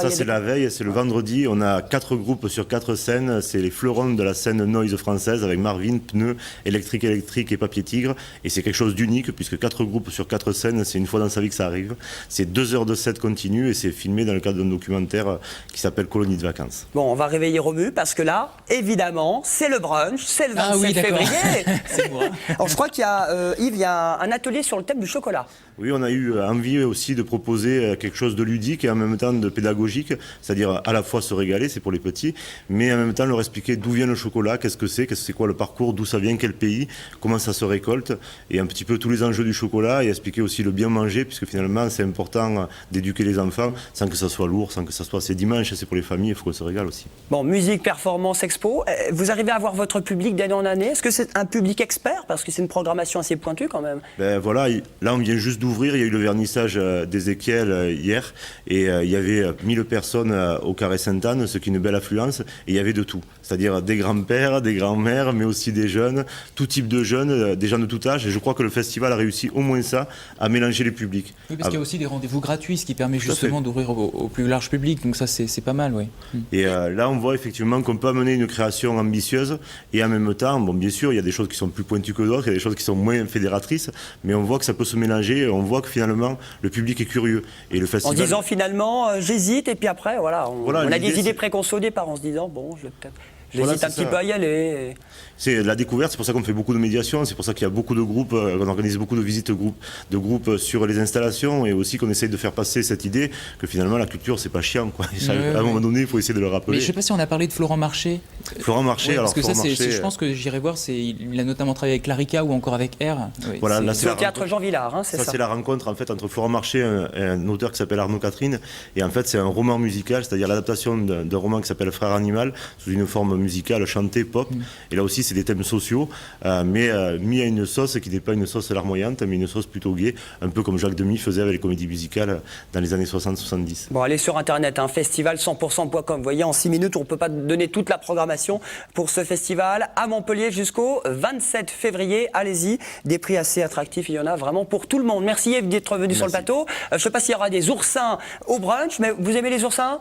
C'est la veille, c'est le vendredi. On a 4 groupes sur 4 scènes. C'est les fleurons de la scène noise française avec Marvin, Pneu, Électrique et Papier Tigre. Et c'est quelque chose d'unique puisque 4 groupes sur 4 scènes, c'est une fois dans sa vie que ça arrive. C'est 2 heures de set continu et c'est filmé dans le cadre d'un documentaire qui s'appelle Colonie de vacances. Bon, on va réveiller Romu parce que là, évidemment, c'est le brunch, c'est le 27 février. C'est moi. Alors je crois qu'il y a, Yves, il y a un atelier sur le thème du chocolat. chocolat. Oui, on a eu envie aussi de proposer quelque chose de ludique et en même temps de pédagogique, c'est-à-dire à la fois se régaler, c'est pour les petits, mais en même temps leur expliquer d'où vient le chocolat, qu'est-ce que c'est quoi le parcours, d'où ça vient, quel pays, comment ça se récolte, et un petit peu tous les enjeux du chocolat, et expliquer aussi le bien manger, puisque finalement c'est important d'éduquer les enfants sans que ça soit lourd, sans que ça soit... C'est dimanche, c'est pour les familles, il faut qu'on se régale aussi. Bon, musique, performance, expo, vous arrivez à avoir votre public d'année en année? Est-ce que c'est un public expert? Parce que c'est une programmation assez pointue quand même. Ben voilà, là on vient juste d'ouvrir, il y a eu le vernissage d'Ézéchiel hier, et il y avait 1000 personnes au Carré Sainte-Anne, ce qui est une belle affluence, et il y avait de tout, c'est-à-dire des grands-pères, des grands-mères, mais aussi des jeunes, tout type de jeunes, des gens de tout âge, et je crois que le festival a réussi au moins ça, à mélanger les publics. Oui, parce qu'il y a aussi des rendez-vous gratuits, ce qui permet justement d'ouvrir au plus large public, donc ça c'est pas mal, oui. Et là on voit effectivement qu'on peut amener une création ambitieuse, et en même temps, bon bien sûr, il y a des choses qui sont plus pointues que d'autres, il y a des choses qui sont moins fédératrices, mais on voit que ça peut se mélanger, on voit que finalement le public est curieux. Et le festival... En disant finalement, j'hésite, et puis après, voilà, on a des idées préconçues au départ en se disant, bon, j'hésite un petit peu à y aller. C'est la découverte, c'est pour ça qu'on fait beaucoup de médiation, c'est pour ça qu'il y a beaucoup de groupes, qu'on organise beaucoup de visites de groupes sur les installations, et aussi qu'on essaye de faire passer cette idée que finalement la culture c'est pas chiant, quoi. À un moment donné, il faut essayer de le rappeler. Mais je sais pas si on a parlé de Florent Marché. Florent Marché, oui, alors parce que Florent ça, Marché, je pense que j'irai voir, il a notamment travaillé avec Larika ou encore avec R. Oui, voilà, c'est au théâtre Jean Villard, c'est ça. C'est la rencontre en fait entre Florent Marché et un auteur qui s'appelle Arnaud Catherine, et en fait c'est un roman musical, c'est-à-dire l'adaptation d'un roman qui s'appelle Frère Animal sous une forme musicale chantée pop, et là aussi c'est des thèmes sociaux, mais mis à une sauce qui n'est pas une sauce larmoyante, mais une sauce plutôt gaie, un peu comme Jacques Demy faisait avec les comédies musicales dans les années 60-70. Bon, allez sur internet, festival100%.com. Vous voyez, en 6 minutes, on ne peut pas donner toute la programmation pour ce festival à Montpellier jusqu'au 27 février. Allez-y, des prix assez attractifs, il y en a vraiment pour tout le monde. Merci Yves d'être venu sur le plateau. Je ne sais pas s'il y aura des oursins au brunch, mais vous aimez les oursins?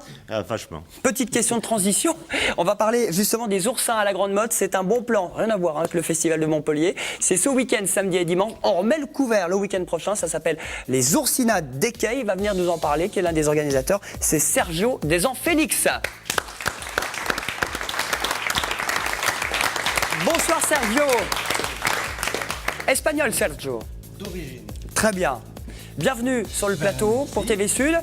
Vachement. Petite question de transition. On va parler justement des oursins à la Grande Motte. C'est un bon plan, rien à voir avec le festival de Montpellier. C'est ce week-end, samedi et dimanche. On remet le couvert le week-end prochain. Ça s'appelle les Oursinades d'Équeil. Il va venir nous en parler, qui est l'un des organisateurs. C'est Sergio Desanfélix. Bonsoir Sergio. Espagnol Sergio. D'origine. Très bien. Bienvenue sur le plateau pour TV Sud,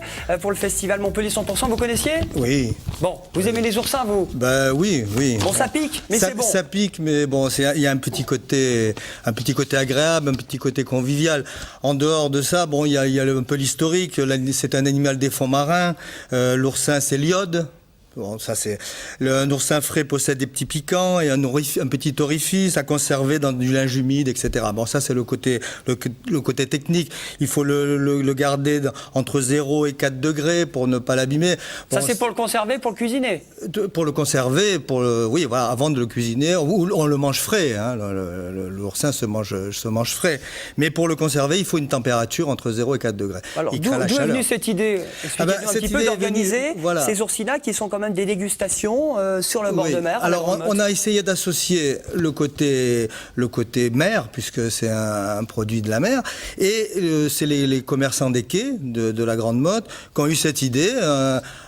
pour le festival Montpellier 100%. Vous connaissiez? Oui. Bon, vous aimez les oursins, vous? Bah oui. Bon, ça pique, mais c'est bon. Ça pique, mais bon, il y a un petit côté agréable, un petit côté convivial. En dehors de ça, bon, il y a un peu l'historique. C'est un animal des fonds marins. L'oursin, c'est l'iode. Bon, ça c'est un oursin frais possède des petits piquants et un petit orifice à conserver dans du linge humide, etc. Bon, ça c'est le côté technique. Il faut le garder entre 0 et 4 degrés pour ne pas l'abîmer. Bon, ça c'est pour le conserver, pour le cuisiner. Pour le conserver, oui, voilà, avant de le cuisiner, on le mange frais. Hein, l'oursin se mange frais. Mais pour le conserver, il faut une température entre 0 et 4 degrés. Alors, d'où est venue cette idée? Expliquez-nous un petit peu d'organiser ces oursinades qui sont quand même des dégustations sur le bord de mer. Alors on a essayé d'associer le côté mer, puisque c'est un produit de la mer, et c'est les commerçants des quais de la Grande Motte qui ont eu cette idée.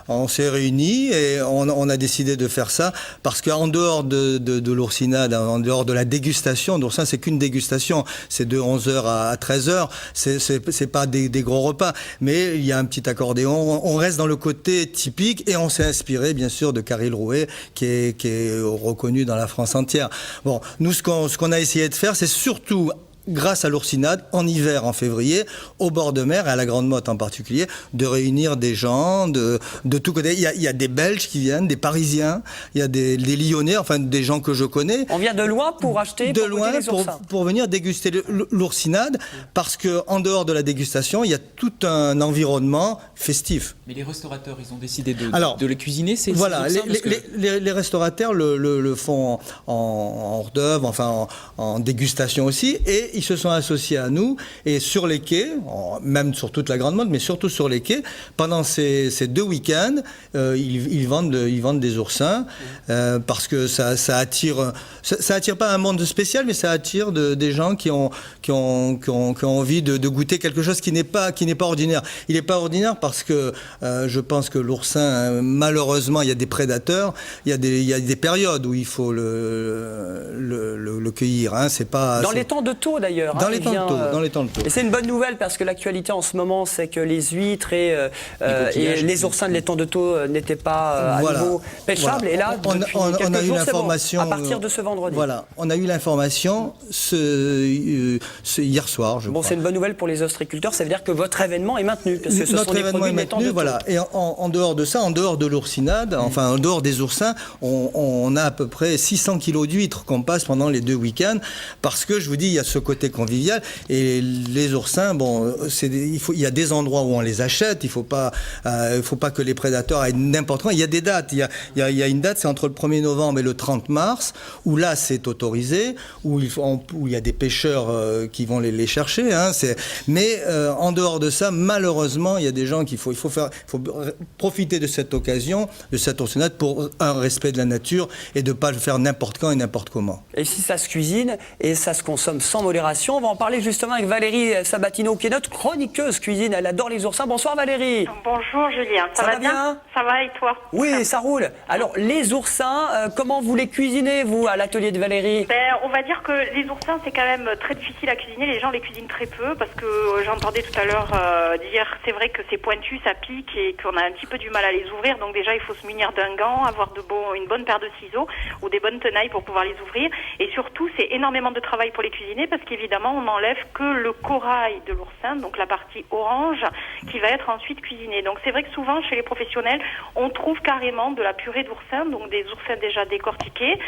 On s'est réunis et on a décidé de faire ça parce qu'en dehors de l'oursinade, en dehors de la dégustation d'oursin, c'est qu'une dégustation, c'est de 11h à 13h, c'est pas des gros repas, mais il y a un petit accordéon, on reste dans le côté typique et on s'est inspiré bien sûr de Caril Rouet qui est reconnu dans la France entière. Bon, nous ce qu'on a essayé de faire, c'est surtout grâce à l'oursinade, en hiver, en février, au bord de mer, et à la Grande Motte en particulier, de réunir des gens de tous côtés. Il y a des Belges qui viennent, des Parisiens, il y a des Lyonnais, enfin des gens que je connais. On vient de loin pour acheter, pour venir déguster l'oursinade, parce qu'en dehors de la dégustation, il y a tout un environnement festif. Mais les restaurateurs, ils ont décidé de les cuisiner, c'est voilà, les restaurateurs le font en hors d'œuvre, enfin en dégustation aussi, et ils se sont associés à nous, et sur les quais, même sur toute la Grande Motte, mais surtout sur les quais, pendant ces 2 week-ends, ils vendent des oursins, parce que ça attire pas un monde spécial, mais ça attire des gens qui ont envie de goûter quelque chose qui n'est pas ordinaire. Il n'est pas ordinaire parce que je pense que l'oursin, malheureusement, il y a des prédateurs, il y a des périodes où il faut le cueillir. Hein, c'est pas dans les temps de taux d'ailleurs. Dans les temps de taux. Et c'est une bonne nouvelle parce que l'actualité en ce moment, c'est que les huîtres et les oursins de l'étang de Thau n'étaient pas à nouveau pêchables. Et là, on a eu l'information à partir de ce vendredi. Voilà, on a eu l'information hier soir, je crois. C'est une bonne nouvelle pour les ostréiculteurs, ça veut dire que votre événement est maintenu, parce que ce sont des produits de l'étang de Thau. Voilà. Et en dehors de ça, en dehors de l'oursinade, enfin en dehors des oursins, on a à peu près 600 kilos d'huîtres qu'on passe pendant les 2 week-ends, parce que je vous dis, il y a ce côté convivial, et les oursins, il y a des endroits où on les achète, il faut pas que les prédateurs aillent n'importe où. Il y a des dates, il y a une date, c'est entre le 1er novembre et le 30 mars, où là c'est autorisé, où il y a des pêcheurs qui vont les chercher, mais en dehors de ça, malheureusement, il y a des gens qu'il faut profiter de cette occasion, de cette oursinade, pour un respect de la nature et de ne pas le faire n'importe quand et n'importe comment. Et si ça se cuisine et ça se consomme sans modération, on va en parler justement avec Valérie Sabatino, qui est notre chroniqueuse cuisine. Elle adore les oursins. Bonsoir Valérie. Bonjour Julien, ça va bien? Ça va et toi? Oui, ça roule. Alors les oursins, comment vous les cuisinez vous à l'atelier de Valérie? On va dire que les oursins c'est quand même très difficile à cuisiner, les gens les cuisinent très peu parce que j'entendais tout à l'heure dire c'est vrai que c'est pointu, ça pique et qu'on a un petit peu du mal à les ouvrir, donc déjà il faut se munir d'un gant, avoir une bonne paire de ciseaux ou des bonnes tenailles pour pouvoir les ouvrir, et surtout c'est énormément de travail pour les cuisiner parce qu'évidemment on n'enlève que le corail de l'oursin, donc la partie orange qui va être ensuite cuisinée. Donc c'est vrai que souvent chez les professionnels on trouve carrément de la purée d'oursin, donc des oursins déjà décortiqués,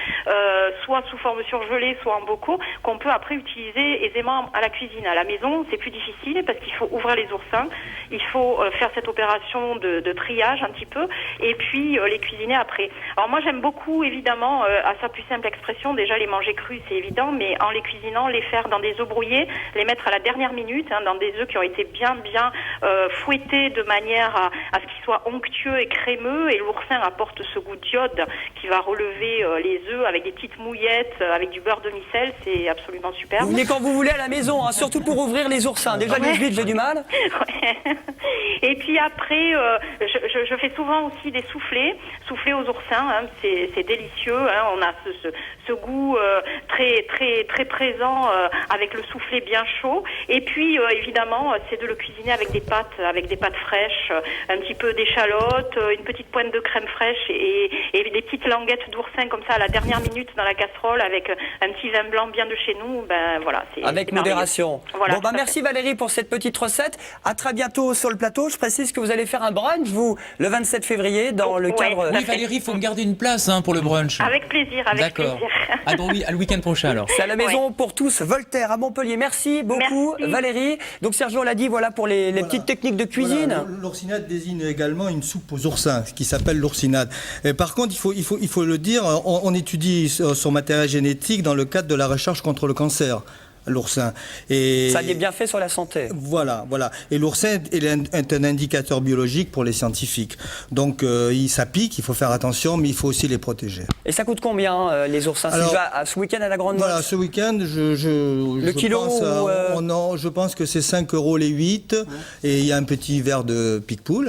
soit sous forme surgelée, soit en bocaux, qu'on peut après utiliser aisément à la cuisine. À la maison c'est plus difficile parce qu'il faut ouvrir les oursins, il faut faire cette opération de triage un petit peu et puis les cuisiner après. Alors moi j'aime beaucoup évidemment à sa plus simple expression déjà les manger crus, c'est évident, mais en les cuisinant les faire dans des œufs brouillés, les mettre à la dernière minute dans des œufs qui ont été bien fouettés de manière à ce qu'ils soient onctueux et crémeux, et l'oursin apporte ce goût d'iode qui va relever les œufs avec des petites mouillettes avec du beurre demi-sel, c'est absolument super. Vous venez quand vous voulez à la maison, surtout pour ouvrir les oursins. Déjà les huîtres j'ai du mal. Et puis après je fais souvent aussi des soufflés aux oursins, c'est délicieux, on a ce goût très très très présent avec le soufflé bien chaud, et puis évidemment c'est de le cuisiner avec des pâtes fraîches, un petit peu d'échalote, une petite pointe de crème fraîche et des petites languettes d'oursin comme ça à la dernière minute dans la casserole avec un petit vin blanc bien de chez nous, voilà, c'est avec modération. Voilà, merci Valérie pour cette petite recette. À très bientôt sur le plateau. Je précise que vous allez faire un brunch vous le 27 février dans le cadre. Oui Valérie, il faut me garder une place pour le brunch. Avec plaisir, avec plaisir. Ah bon, oui, à le week-end prochain alors. C'est à la maison pour tous, Voltaire à Montpellier. Merci beaucoup Valérie. Donc Sergio l'a dit, voilà pour les petites techniques de cuisine. Voilà, l'oursinade désigne également une soupe aux oursins qui s'appelle l'oursinade. Par contre, il faut le dire, on étudie son matériel génétique dans le cadre de la recherche contre le cancer. L'oursin. Et ça a des bienfaits sur la santé. Voilà. Et l'oursin est un indicateur biologique pour les scientifiques. Donc, ça pique, il faut faire attention, mais il faut aussi les protéger. Et ça coûte combien les oursins? Alors, si je vais ce week-end à la Grande Motte? Voilà, ce week-end, je pense que c'est 5 € les 8. Et il y a un petit verre de pique-poule.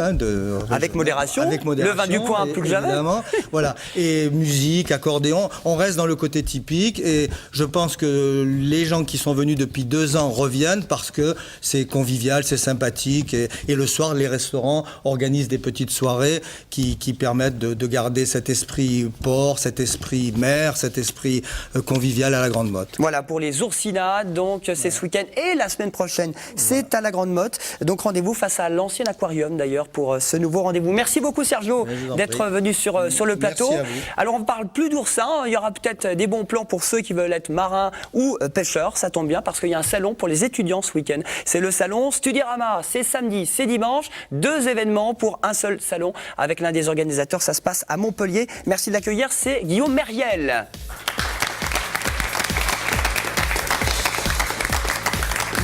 Avec modération. Le vin du coin, plus que jamais. Évidemment. Voilà. Et musique, accordéon. On reste dans le côté typique. Et je pense que les gens qui sont venus depuis 2 ans reviennent parce que c'est convivial, c'est sympathique, et le soir les restaurants organisent des petites soirées qui permettent de garder cet esprit port, cet esprit mer, cet esprit convivial à la Grande Motte. Voilà pour les oursinades, donc c'est ce week-end et la semaine prochaine c'est à la Grande Motte, donc rendez-vous face à l'ancien aquarium d'ailleurs pour ce nouveau rendez-vous. Merci beaucoup Sergio d'être venu sur le plateau. Alors on ne parle plus d'oursins, il y aura peut-être des bons plans pour ceux qui veulent être marins ou pêcheurs. Ça tombe bien parce qu'il y a un salon pour les étudiants ce week-end. C'est le salon Studirama. C'est samedi, c'est dimanche. 2 événements pour un seul salon avec l'un des organisateurs. Ça se passe à Montpellier. Merci de l'accueillir. C'est Guillaume Meriel.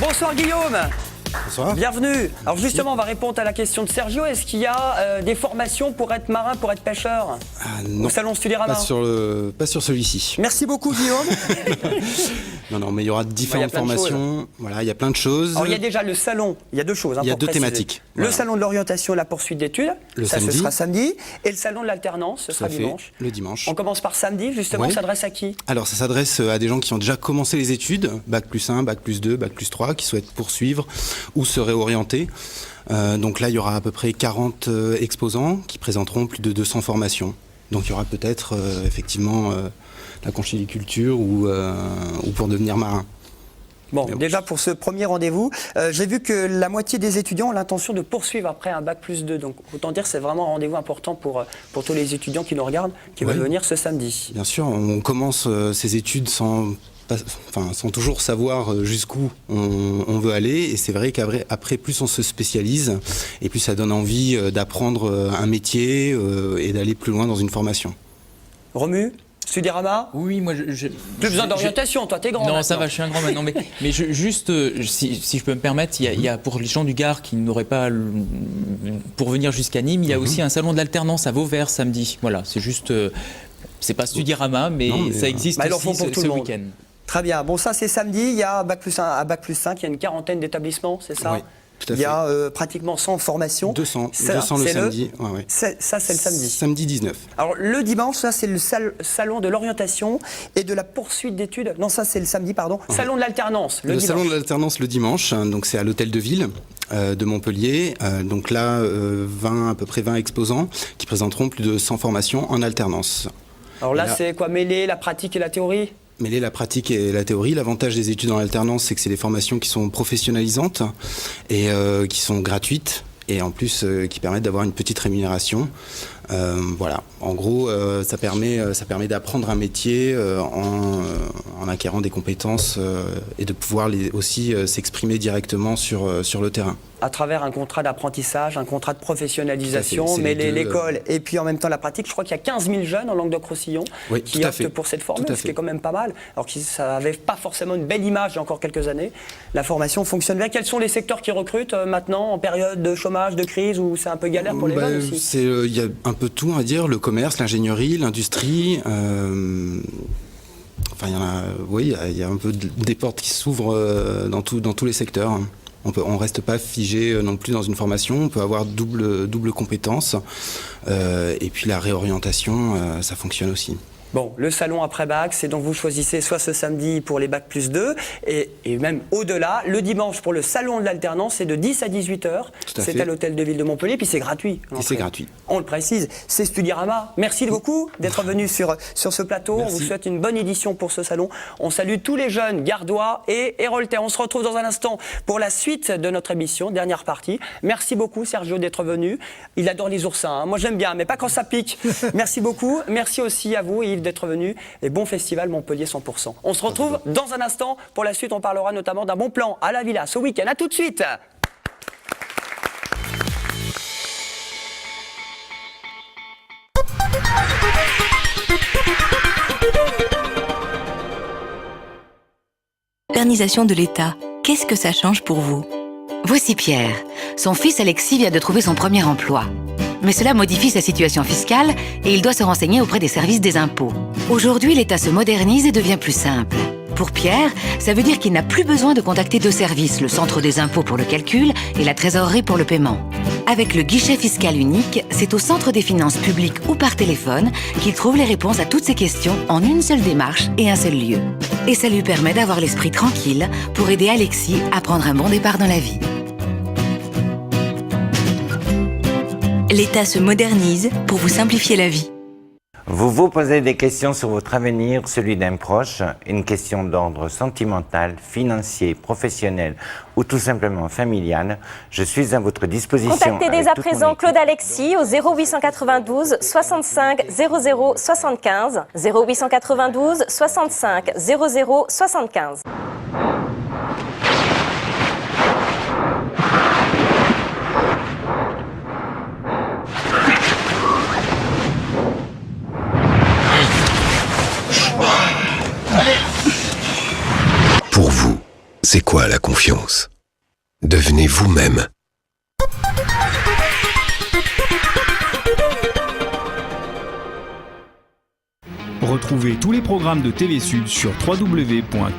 Bonsoir Guillaume. Bonsoir. Bienvenue. Alors justement, on va répondre à la question de Sergio. Est-ce qu'il y a des formations pour être marin, pour être pêcheur non, au salon Studirama? Pas sur celui-ci. Merci beaucoup Guillaume. Non, mais il y aura différentes formations. Voilà, il y a plein de choses. Alors, il y a déjà le salon, il y a deux choses. Il y a pour deux préciser. thématiques. Le salon de l'orientation et la poursuite d'études, ce sera samedi. Et le salon de l'alternance, ce sera dimanche. Le dimanche. On commence par samedi, justement, ça s'adresse à qui? Alors, ça s'adresse à des gens qui ont déjà commencé les études, Bac plus 1, Bac plus 2, Bac plus 3, qui souhaitent poursuivre ou se réorienter. Donc là, il y aura à peu près 40 exposants qui présenteront plus de 200 formations. Donc il y aura peut-être effectivement la conchyliculture ou pour devenir marin. Bon, déjà pour ce premier rendez-vous, j'ai vu que la moitié des étudiants ont l'intention de poursuivre après un Bac plus 2. Donc autant dire que c'est vraiment un rendez-vous important pour tous les étudiants qui nous regardent, qui veulent venir ce samedi. Bien sûr, on commence ces études sans toujours savoir jusqu'où on veut aller. Et c'est vrai qu'après, plus on se spécialise, et plus ça donne envie d'apprendre un métier et d'aller plus loin dans une formation. Romu, Studirama? Oui, moi plus besoin d'orientation, toi t'es grand. Non, maintenant. ça va, je suis un grand maintenant. Mais juste, si je peux me permettre, il y a pour les gens du Gard qui n'auraient pas pour venir jusqu'à Nîmes, il y a aussi un salon de l'alternance à Vauvert samedi. Voilà, c'est juste, c'est pas Studirama, mais ça existe aussi ce week-end. Très bien. Bon, ça c'est samedi. Il y a Bac plus 1 à Bac plus 5. Il y a une quarantaine d'établissements, c'est ça? Oui, tout à fait. Il y a pratiquement 100 formations. 200 le samedi. Ça, c'est le samedi. Samedi 19. Alors, le dimanche, ça, c'est le salon de l'orientation et de la poursuite d'études. Non, ça, c'est le samedi, pardon. Salon de l'alternance, le dimanche. Salon de l'alternance le dimanche. Donc, c'est à l'hôtel de ville de Montpellier. Donc là, à peu près 20 exposants qui présenteront plus de 100 formations en alternance. Alors là, c'est quoi? Mêler la pratique et la théorie? Mêler la pratique et la théorie. L'avantage des études en alternance, c'est que c'est des formations qui sont professionnalisantes et qui sont gratuites et en plus qui permettent d'avoir une petite rémunération. Voilà, en gros, ça permet d'apprendre un métier en acquérant des compétences et de pouvoir aussi s'exprimer directement sur le terrain. À travers un contrat d'apprentissage, un contrat de professionnalisation, mêler l'école et puis en même temps la pratique. Je crois qu'il y a 15 000 jeunes en Languedoc-Roussillon qui optent pour cette formule, ce qui est quand même pas mal. Alors que ça n'avait pas forcément une belle image il y a encore quelques années. La formation fonctionne bien. Quels sont les secteurs qui recrutent maintenant en période de chômage, de crise, où c'est un peu galère pour les jeunes aussi? Il y a un peu tout, on va dire, le commerce, l'ingénierie, l'industrie. Il y a un peu des portes qui s'ouvrent dans tous les secteurs. On ne reste pas figé non plus dans une formation, on peut avoir double compétence. Et puis la réorientation, ça fonctionne aussi. Bon, le salon après bac, c'est donc vous choisissez soit ce samedi pour les bac plus 2 et même au-delà, le dimanche pour le salon de l'alternance, c'est de 10 à 18h. C'est à l'hôtel de ville de Montpellier, puis c'est gratuit. Et c'est gratuit. On le précise, c'est Studirama. Merci beaucoup d'être venu sur ce plateau. Merci. On vous souhaite une bonne édition pour ce salon. On salue tous les jeunes gardois et héroltais. On se retrouve dans un instant pour la suite de notre émission, dernière partie. Merci beaucoup Sergio d'être venu. Il adore les oursins, hein. Moi j'aime bien, mais pas quand ça pique. Merci beaucoup. Merci aussi à vous Yves d'être venu. Et bon festival Montpellier 100%. On se retrouve dans un instant. Pour la suite, on parlera notamment d'un bon plan à la Villa ce week-end. À tout de suite. Modernisation de l'État, qu'est-ce que ça change pour vous? Voici Pierre. Son fils Alexis vient de trouver son premier emploi. Mais cela modifie sa situation fiscale et il doit se renseigner auprès des services des impôts. Aujourd'hui, l'État se modernise et devient plus simple. Pour Pierre, ça veut dire qu'il n'a plus besoin de contacter deux services, le centre des impôts pour le calcul et la trésorerie pour le paiement. Avec le guichet fiscal unique, c'est au centre des finances publiques ou par téléphone qu'il trouve les réponses à toutes ces questions en une seule démarche et un seul lieu. Et ça lui permet d'avoir l'esprit tranquille pour aider Alexis à prendre un bon départ dans la vie. L'État se modernise pour vous simplifier la vie. Vous vous posez des questions sur votre avenir, celui d'un proche, une question d'ordre sentimental, financier, professionnel ou tout simplement familial. Je suis à votre disposition. Contactez dès à présent Claude Alexis au 0892 65 00 75 0892 65 00 75. Pour vous, c'est quoi la confiance? Devenez vous-même. Retrouvez tous les programmes de TV Sud sur www.tvsud.fr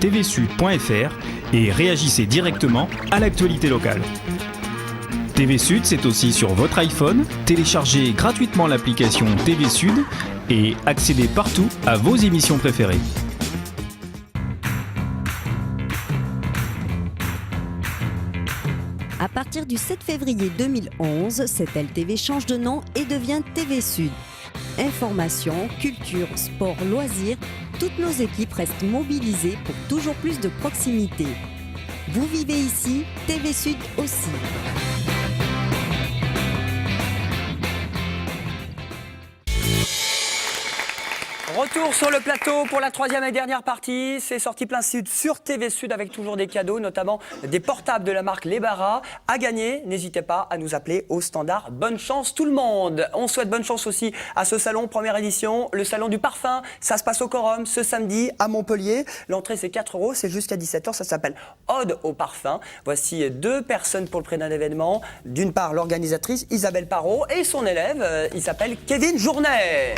et réagissez directement à l'actualité locale. TV Sud, c'est aussi sur votre iPhone. Téléchargez gratuitement l'application TV Sud et accédez partout à vos émissions préférées. À partir du 7 février 2011, cette LTV change de nom et devient TV Sud. Information, culture, sport, loisirs, toutes nos équipes restent mobilisées pour toujours plus de proximité. Vous vivez ici, TV Sud aussi. Retour sur le plateau pour la troisième et dernière partie. C'est Sortie Plein Sud sur TV Sud avec toujours des cadeaux, notamment des portables de la marque Lebara à gagner. N'hésitez pas à nous appeler au standard. Bonne chance tout le monde. On souhaite bonne chance aussi à ce salon, première édition, le salon du parfum. Ça se passe au Quorum ce samedi à Montpellier. L'entrée c'est 4 €, c'est jusqu'à 17 h. Ça s'appelle Ode au parfum. Voici 2 personnes pour le prix d'un événement. D'une part l'organisatrice Isabelle Parot et son élève, il s'appelle Kevin Journet.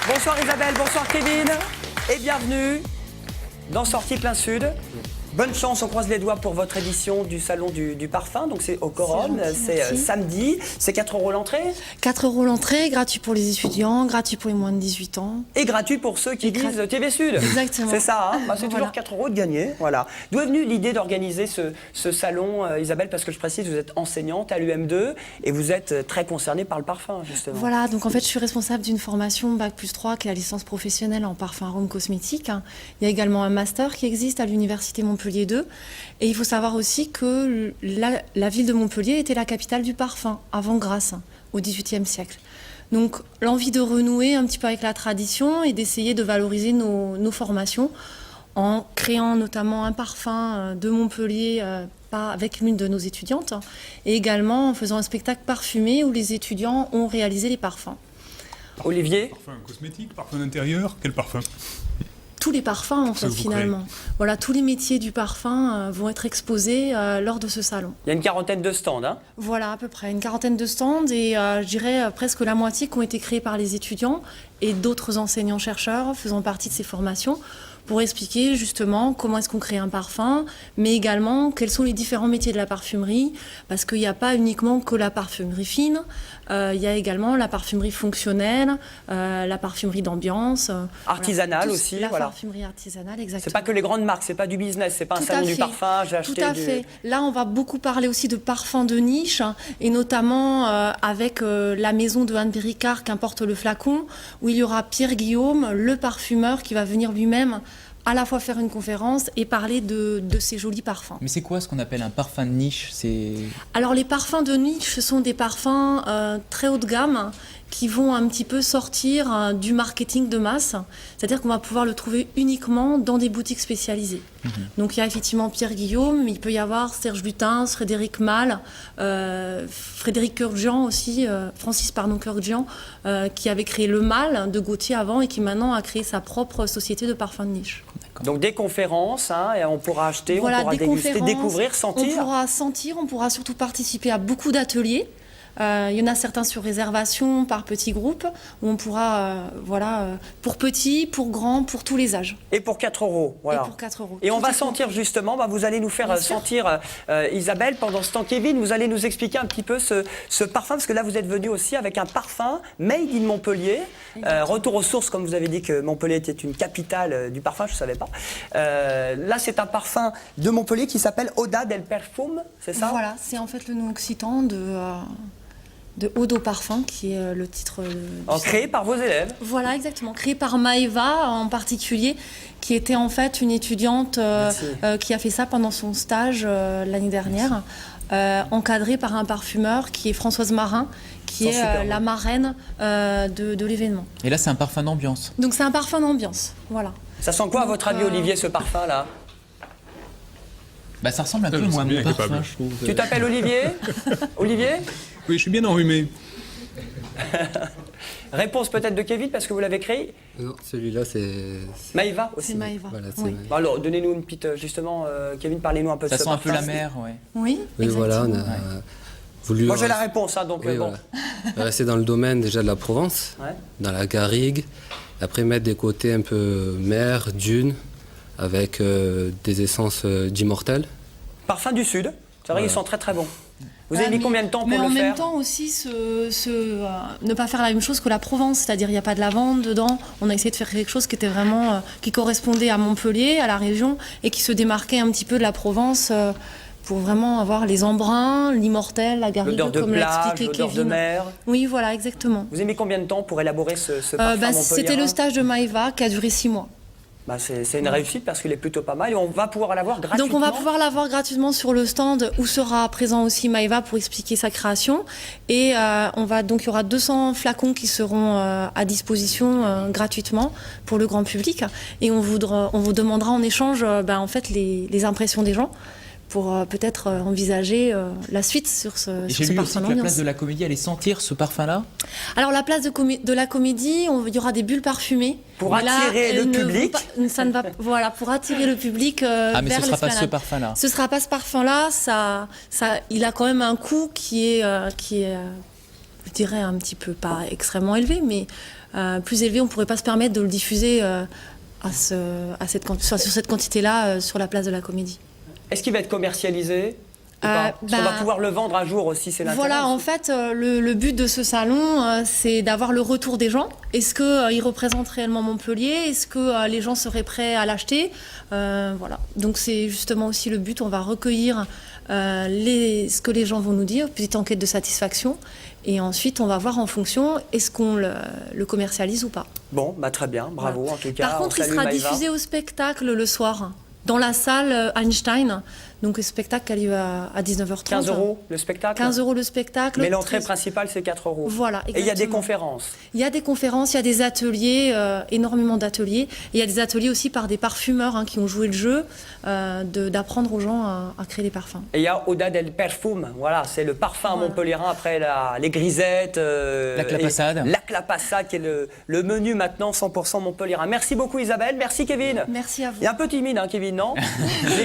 Bonsoir Isabelle, bonsoir Kevin et bienvenue dans Sortie Plein Sud. Bonne chance, on croise les doigts pour votre édition du salon du parfum. Donc c'est au Quorum, c'est samedi. C'est 4 € l'entrée. 4 € l'entrée, gratuit pour les étudiants, gratuit pour les moins de 18 ans. Et gratuit pour ceux qui disent TV Sud. Exactement. C'est ça, hein, c'est toujours 4 € de gagner. Voilà. D'où est venue l'idée d'organiser ce salon, Isabelle? Parce que je précise, vous êtes enseignante à l'UM2 et vous êtes très concernée par le parfum, justement. Voilà, donc en fait je suis responsable d'une formation Bac+3 qui est la licence professionnelle en parfum arôme cosmétique. Il y a également un master qui existe à l'université Montpellier 2. Et il faut savoir aussi que la ville de Montpellier était la capitale du parfum avant Grasse, au XVIIIe siècle. Donc l'envie de renouer un petit peu avec la tradition et d'essayer de valoriser nos formations en créant notamment un parfum de Montpellier avec l'une de nos étudiantes et également en faisant un spectacle parfumé où les étudiants ont réalisé les parfums. Olivier? Parfum cosmétique, parfum d'intérieur, quel parfum? Tous les parfums en fait finalement. Voilà, tous les métiers du parfum vont être exposés lors de ce salon. Il y a une quarantaine de stands, hein? Voilà, à peu près une quarantaine de stands et je dirais presque la moitié qui ont été créés par les étudiants et d'autres enseignants-chercheurs faisant partie de ces formations pour expliquer justement comment est-ce qu'on crée un parfum, mais également quels sont les différents métiers de la parfumerie, parce qu'il n'y a pas uniquement que la parfumerie fine, il y a également la parfumerie fonctionnelle, la parfumerie d'ambiance. Artisanale voilà, aussi. La voilà. parfumerie artisanale, exactement. C'est pas que les grandes marques, c'est pas du business, c'est pas un salon du parfum, j'ai acheté Tout à fait. Là, on va beaucoup parler aussi de parfums de niche, et notamment avec la maison de Anne Péricard qui importe le flacon, où il y aura Pierre Guillaume, le parfumeur, qui va venir lui-même à la fois faire une conférence et parler de ces jolis parfums. Mais c'est quoi ce qu'on appelle un parfum de niche? Alors les parfums de niche, ce sont des parfums très haut de gamme qui vont un petit peu sortir du marketing de masse. C'est-à-dire qu'on va pouvoir le trouver uniquement dans des boutiques spécialisées. Donc il y a effectivement Pierre Guillaume, mais il peut y avoir Serge Lutens, Frédéric Malle, Frédéric Kurkdjian aussi, Francis Kurkdjian, qui avait créé Le Mal de Gauthier avant et qui maintenant a créé sa propre société de parfums de niche. Donc des conférences, hein, et on pourra acheter, voilà, on pourra déguster, découvrir, sentir. On pourra sentir, on pourra surtout participer à beaucoup d'ateliers. Il y en a certains sur réservation par petits groupes où on pourra, pour petits, pour grands, pour tous les âges. Et pour 4 €. Voilà. Et pour 4 €. Et on va sentir justement, vous allez nous faire sentir, Isabelle, pendant ce temps, Kevin, vous allez nous expliquer un petit peu ce parfum, parce que là vous êtes venu aussi avec un parfum made in Montpellier. Retour aux sources, comme vous avez dit que Montpellier était une capitale du parfum, je ne savais pas. Là c'est un parfum de Montpellier qui s'appelle Oda del Perfume, c'est ça? Voilà, c'est en fait le nom occitan de Ode au parfum, qui est le titre... créé par vos élèves. Voilà, exactement. Créé par Maëva en particulier, qui était en fait une étudiante qui a fait ça pendant son stage l'année dernière, encadrée par un parfumeur qui est Françoise Marin, qui est la marraine de l'événement. Et là, c'est un parfum d'ambiance. Donc c'est un parfum d'ambiance, voilà. Ça sent quoi à votre avis, Olivier, ce parfum-là? Ça ressemble un peu à mon parfum, je trouve. Tu t'appelles Olivier? Olivier? Oui, je suis bien enrhumé. Réponse peut-être de Kevin, parce que vous l'avez créé? Non, celui-là, c'est... Maëva C'est aussi. Maëva. Voilà, oui. Alors, donnez-nous une petite... Justement, Kevin, parlez-nous un peu de Ça ce sent un peu parfum. la mer, ouais. Oui, oui, voilà, voulu Moi j'ai la réponse, hein, donc oui, bon. voilà. Rester dans le domaine déjà de la Provence, Ouais. dans la garrigue, après mettre des côtés un peu mer, dune, avec des essences d'immortelles. Parfum du Sud, c'est vrai, Voilà. ils sont très très bons. Vous avez mis combien de temps pour mais le en faire même temps aussi, ne pas faire la même chose que la Provence, c'est-à-dire il n'y a pas de lavande dedans. On a essayé de faire quelque chose qui était vraiment qui correspondait à Montpellier, à la région, et qui se démarquait un petit peu de la Provence pour vraiment avoir les embruns, l'immortel, la garrigue, L'odeur de comme l'a plage, expliqué l'odeur de Kevin. mer. Oui, voilà, exactement. Vous avez mis combien de temps pour élaborer ce parfum Montpellier? C'était le stage de Maëva qui a duré 6 mois. Bah, c'est une réussite parce qu'il est plutôt pas mal et on va pouvoir l'avoir gratuitement. Donc on va pouvoir l'avoir gratuitement sur le stand où sera présent aussi Maëva pour expliquer sa création. Et donc il y aura 200 flacons qui seront à disposition gratuitement pour le grand public. Et on vous demandera en échange en fait, les impressions des gens pour peut-être envisager la suite sur ce, Et sur j'ai ce lu aussi parfum que la d'ambiance. place de la Comédie allait sentir ce parfum-là. Alors la place de la Comédie, il y aura des bulles parfumées. Pour Mais là, attirer le elles ne public. vont pas- ça ne va, voilà, pour attirer le public Ah, mais vers ce sera pas ce l'esplanade. parfum-là. Ce sera pas ce parfum-là. Il a quand même un coût qui est, je dirais, un petit peu pas extrêmement élevé, mais plus élevé. On pourrait pas se permettre de le diffuser sur cette quantité-là sur la place de la Comédie. Est-ce qu'il va être commercialisé ou pas Parce qu'on va pouvoir le vendre un jour aussi, c'est l'intérêt. Voilà, en fait, le but de ce salon, c'est d'avoir le retour des gens. Est-ce qu'il représente réellement Montpellier? Est-ce que les gens seraient prêts à l'acheter? Voilà. Donc c'est justement aussi le but. On va recueillir ce que les gens vont nous dire, petite enquête de satisfaction. Et ensuite, on va voir en fonction, est-ce qu'on le commercialise ou pas. Bon, bah très bien, bravo en tout cas. Par contre, on il salue sera Maëva. diffusé au spectacle le soir, dans la salle Einstein. Donc le spectacle a lieu à 19h30. 15 € le spectacle 15 € le spectacle. Mais l'entrée 13. principale, c'est 4 €. Voilà, Et il y a des exactement. conférences. Il y a des conférences, il y a des ateliers, énormément d'ateliers. Et il y a des ateliers aussi par des parfumeurs qui ont joué le jeu, d'apprendre aux gens à créer des parfums. Et il y a Oda del Perfume, voilà, c'est le parfum montpelliérain après les grisettes. La clapassade. La clapassade, qui est le menu maintenant 100% montpelliérain. Merci beaucoup Isabelle, merci Kevin. Merci à vous. Il est un peu timide, Kevin, non?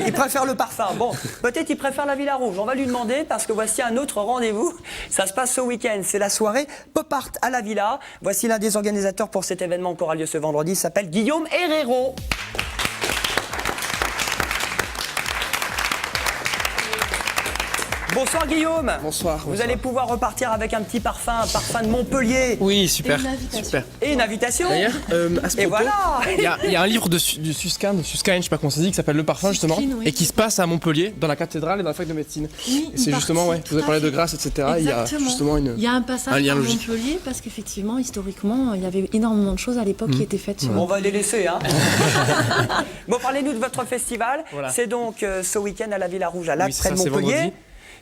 Il préfère le parfum. Bon, peut-être il préfère la Villa Rouge. On va lui demander parce que voici un autre rendez-vous. Ça se passe ce week-end. C'est la soirée Pop Art à la Villa. Voici l'un des organisateurs pour cet événement qui aura lieu ce vendredi. Il s'appelle Guillaume Herrero. Bonsoir Guillaume. Bonsoir. Vous allez pouvoir repartir avec un petit parfum, un parfum de Montpellier. Oui, super. Super. Et une invitation. D'ailleurs, à ce Et propos, voilà. il y a un livre de Susskind, je sais pas comment ça se dit, qui s'appelle Le Parfum justement, Susskind, oui. et qui se passe à Montpellier, dans la cathédrale et dans la fac de médecine. Oui, Et c'est une justement, partie, ouais, tout vous avez à parlé de fait. grâce, etc. Il y a Exactement. justement Il y a un passage un lien à logique. Montpellier parce qu'effectivement, historiquement, il y avait énormément de choses à l'époque qui étaient faites sur On va les laisser, hein. Bon, parlez-nous de votre festival. Voilà. C'est donc ce week-end à la Villa Rouge, à Lac, Oui, c'est près de ça, c'est Montpellier. vendredi.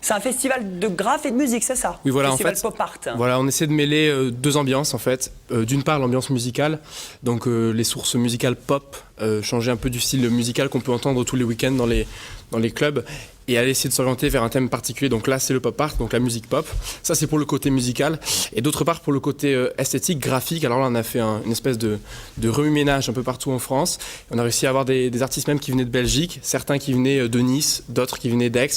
C'est un festival de graphes et de musique, c'est ça? Oui, voilà, Festival en fait, Pop Art. voilà, on essaie de mêler deux ambiances en fait. D'une part, l'ambiance musicale, donc les sources musicales pop, changer un peu du style musical qu'on peut entendre tous les week-ends dans les clubs, et aller essayer de s'orienter vers un thème particulier. Donc là, c'est le pop art, donc la musique pop. Ça, c'est pour le côté musical. Et d'autre part, pour le côté esthétique, graphique, alors là, on a fait une espèce de remue-ménage un peu partout en France. On a réussi à avoir des artistes même qui venaient de Belgique, certains qui venaient de Nice, d'autres qui venaient d'Aix.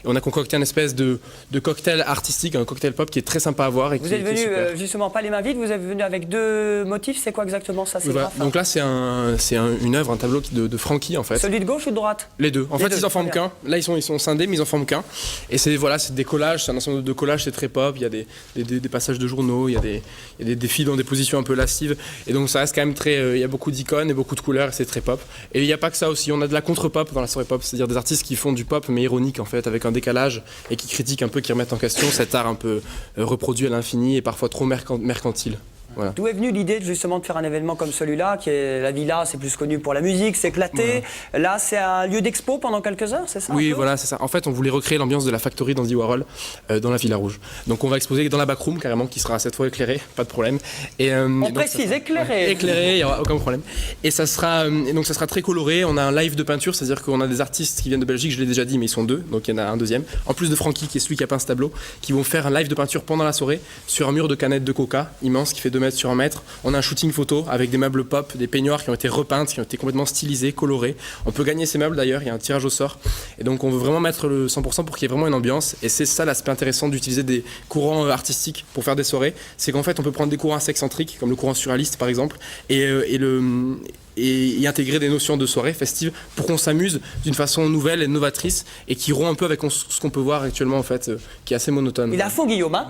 Et on a concocté une espèce de cocktail artistique, un cocktail pop qui est très sympa à voir. Et Vous qui, êtes qui est venu super. justement pas les mains vides, vous êtes venu avec deux motifs, c'est quoi exactement ça? C'est Oui, voilà. graphe, hein. Donc là, c'est une œuvre, un tableau de Francky en fait. Celui de gauche ou de droite? Les deux. En Les fait, deux, ils en forment très bien. qu'un. Là, ils sont scindés, mais ils en forment qu'un. Et c'est des collages, c'est un ensemble de collages, c'est très pop. Il y a des passages de journaux, il y a des filles dans des positions un peu lascives. Et donc ça reste quand même très. Il y a beaucoup d'icônes et beaucoup de couleurs, et c'est très pop. Et il n'y a pas que ça aussi. On a de la contre-pop dans la soirée pop, c'est-à-dire des artistes qui font du pop mais ironique en fait, avec un décalage et qui critiquent un peu, qui remettent en question cet art un peu reproduit à l'infini et parfois trop mercantile. Voilà. D'où est venue l'idée justement de faire un événement comme celui-là, qui est la Villa, c'est plus connu pour la musique, c'est éclaté. Là, c'est un lieu d'expo pendant quelques heures, c'est ça? Oui, un peu voilà, c'est ça. En fait, on voulait recréer l'ambiance de la factory d'Andy Warhol dans la Villa Rouge. Donc, on va exposer dans la backroom carrément, qui sera cette fois éclairée, pas de problème. Et, On précise, éclairé. Éclairé, il n'y aura aucun problème. Et ça sera très coloré. On a un live de peinture, c'est-à-dire qu'on a des artistes qui viennent de Belgique, je l'ai déjà dit, mais ils sont deux, donc il y en a un deuxième. En plus de Francky, qui est celui qui a peint ce tableau, qui vont faire un live de peinture pendant la soirée sur un mur de canettes de coca immense qui fait 2 mètre sur 1 mètre. On a un shooting photo avec des meubles pop, des peignoirs qui ont été repeintes, qui ont été complètement stylisés, colorés. On peut gagner ces meubles d'ailleurs, il y a un tirage au sort. Et donc on veut vraiment mettre le 100% pour qu'il y ait vraiment une ambiance. Et c'est ça l'aspect intéressant d'utiliser des courants artistiques pour faire des soirées. C'est qu'en fait on peut prendre des courants assez excentriques, comme le courant surréaliste par exemple, et y intégrer des notions de soirée festive pour qu'on s'amuse d'une façon nouvelle et novatrice et qui rompt un peu avec ce qu'on peut voir actuellement en fait, qui est assez monotone. Il est à fond Guillaume, hein.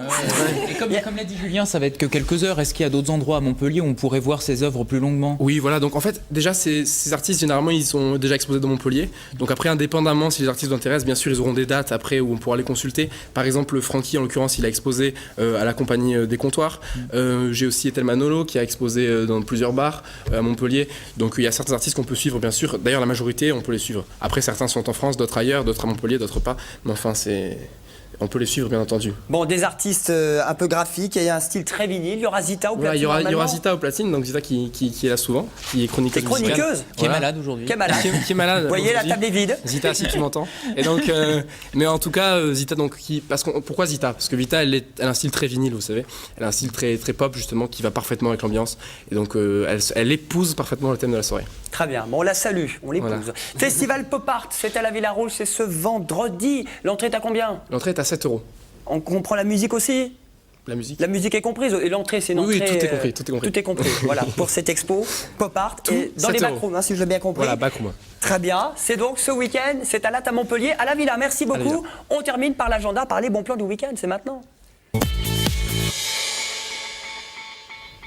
Et comme l'a dit Julien, ça va être que quelques heures. Est-ce qu'il y a d'autres endroits à Montpellier où on pourrait voir ces œuvres plus longuement? Oui, voilà. Donc en fait, déjà ces artistes généralement ils sont déjà exposés dans Montpellier. Donc après, indépendamment si les artistes vous intéressent, bien sûr ils auront des dates après où on pourra les consulter. Par exemple, Francky en l'occurrence, il a exposé à la compagnie des comptoirs. J'ai aussi Etel Manolo qui a exposé dans plusieurs bars à Montpellier. Donc il y a certains artistes qu'on peut suivre bien sûr. D'ailleurs la majorité on peut les suivre. Après certains sont en France, d'autres ailleurs, d'autres à Montpellier, d'autres pas. Mais enfin on peut les suivre bien entendu. Bon, des artistes un peu graphiques, il y a un style très vinyle. Il y aura Zita au platine. Il y aura Zita au platine, donc Zita qui est là souvent, qui est chroniqueuse. Qui est chroniqueuse, qui est malade aujourd'hui. Qui est malade. Qui est malade. Vous voyez, la table est vide. Zita, si tu m'entends. Et donc, mais en tout cas, Zita, donc, pourquoi Zita? Parce que Vita, elle a un style très vinyle, vous savez. Elle a un style très, très pop, justement, qui va parfaitement avec l'ambiance. Et donc, elle épouse parfaitement le thème de la soirée. Très bien. Bon, on la salue, on l'épouse. Voilà. Festival Pop Art, c'est à la Villa Rouge, c'est ce vendredi. L'entrée est à combien? L'entrée est à 7 €. On comprend la musique aussi? La musique est comprise et l'entrée c'est une entrée. Oui, tout est compris. Tout est compris. Voilà, pour cette expo Pop Art et dans les backrooms, si je l'ai bien compris. Voilà, backroom. Très bien. C'est donc ce week-end, c'est à Latte à Montpellier, à la Villa. Merci beaucoup. On termine par l'agenda, par les bons plans du week-end. C'est maintenant.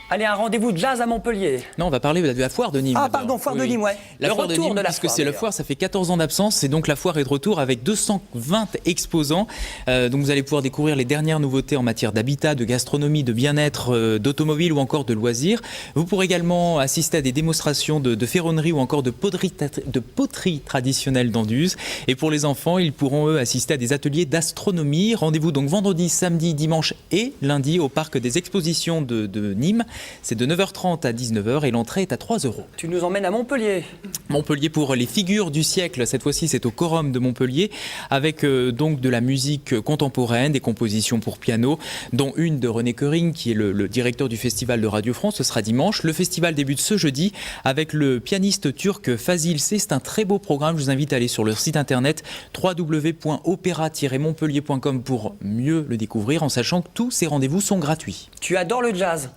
Allez, un rendez-vous jazz à Montpellier. Non, on va parler de la foire de Nîmes. Ah, pardon, foire de Nîmes, ouais. Le retour de la foire. Puisque c'est la foire, ça fait 14 ans d'absence, et donc la foire est de retour avec 220 exposants. Donc vous allez pouvoir découvrir les dernières nouveautés en matière d'habitat, de gastronomie, de bien-être, d'automobile ou encore de loisirs. Vous pourrez également assister à des démonstrations de ferronnerie ou encore de poterie traditionnelle d'Anduze. Et pour les enfants, ils pourront eux assister à des ateliers d'astronomie. Rendez-vous donc vendredi, samedi, dimanche et lundi au parc des expositions de Nîmes. C'est de 9h30 à 19h et l'entrée est à 3 €. Tu nous emmènes à Montpellier. Montpellier pour les figures du siècle. Cette fois-ci, c'est au Quorum de Montpellier avec donc de la musique contemporaine, des compositions pour piano, dont une de René Köring qui est le directeur du festival de Radio France. Ce sera dimanche. Le festival débute ce jeudi avec le pianiste turc Fazil C. C'est un très beau programme. Je vous invite à aller sur leur site internet www.opera-montpellier.com pour mieux le découvrir en sachant que tous ces rendez-vous sont gratuits. Tu adores le jazz?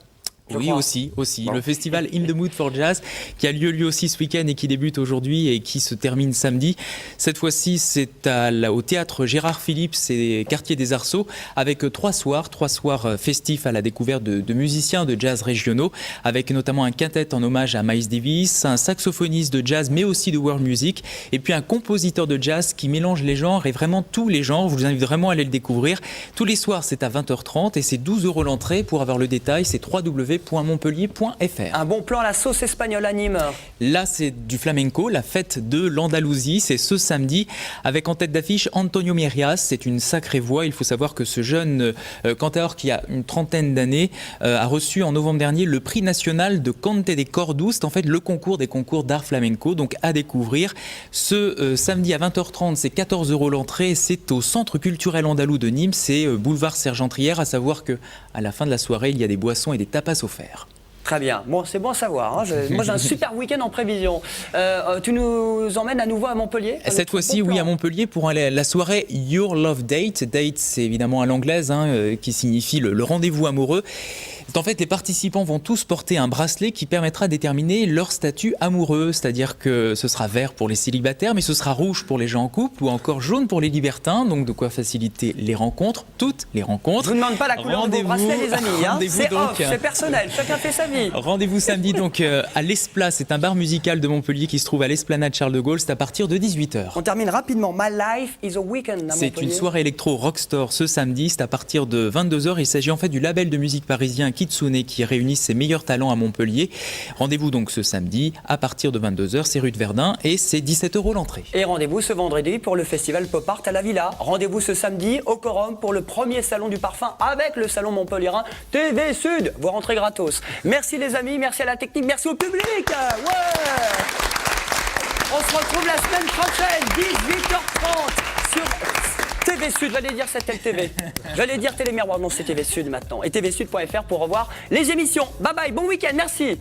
Oui, aussi. Bon. Le festival In the Mood for Jazz qui a lieu lui aussi ce week-end et qui débute aujourd'hui et qui se termine samedi. Cette fois-ci, c'est au théâtre Gérard Philippe, c'est quartier des Arceaux, avec 3 soirs festifs à la découverte de musiciens de jazz régionaux, avec notamment un quintet en hommage à Miles Davis, un saxophoniste de jazz mais aussi de world music, et puis un compositeur de jazz qui mélange les genres et vraiment tous les genres. Je vous invite vraiment à aller le découvrir. Tous les soirs, c'est à 20h30 et c'est 12 € l'entrée. Pour avoir le détail, c'est www.montpellier.fr. Un bon plan à la sauce espagnole à Nîmes. Là, c'est du flamenco, la fête de l'Andalousie. C'est ce samedi avec en tête d'affiche Antonio Mérias. C'est une sacrée voix. Il faut savoir que ce jeune cantaor qui a une trentaine d'années a reçu en novembre dernier le prix national de Cante de Cordus. C'est en fait le concours des concours d'art flamenco. Donc à découvrir ce samedi à 20h30, c'est 14 € l'entrée. C'est au Centre culturel andalou de Nîmes. C'est boulevard Sergent-Trière. À savoir que à la fin de la soirée, il y a des boissons et des tapas offerts. Très bien. Bon, c'est bon à savoir. Hein. Moi, j'ai un super week-end en prévision. Tu nous emmènes à nouveau à Montpellier? Cette fois-ci, oui, à Montpellier pour la soirée Your Love Date. Date, c'est évidemment à l'anglaise, qui signifie le rendez-vous amoureux. En fait, les participants vont tous porter un bracelet qui permettra de déterminer leur statut amoureux. C'est-à-dire que ce sera vert pour les célibataires, mais ce sera rouge pour les gens en couple ou encore jaune pour les libertins. Donc, de quoi faciliter les rencontres, toutes les rencontres. Je vous demande pas la couleur de vos bracelets, les amis. C'est off, c'est personnel. Chacun fait sa vie. Rendez-vous samedi donc à l'Espla. C'est un bar musical de Montpellier qui se trouve à l'Esplanade Charles de Gaulle. C'est à partir de 18h. On termine rapidement. My Life is a Weekend à Montpellier. C'est une soirée électro rockstore ce samedi. C'est à partir de 22h. Il s'agit en fait du label de musique parisien Kitsune qui réunit ses meilleurs talents à Montpellier. Rendez-vous donc ce samedi à partir de 22h. C'est rue de Verdun et c'est 17 € l'entrée. Et rendez-vous ce vendredi pour le festival Pop Art à la Villa. Rendez-vous ce samedi au Quorum pour le premier salon du parfum avec le salon montpelliérain TV Sud. Vous rentrez gratos. Merci les amis, merci à la technique, merci au public. Ouais. On se retrouve la semaine prochaine, 18h30 sur TV Sud, j'allais dire c'est TV. J'allais dire Télémiroir, non c'est TV Sud maintenant. Et tvsud.fr pour revoir les émissions. Bye bye, bon week-end, merci.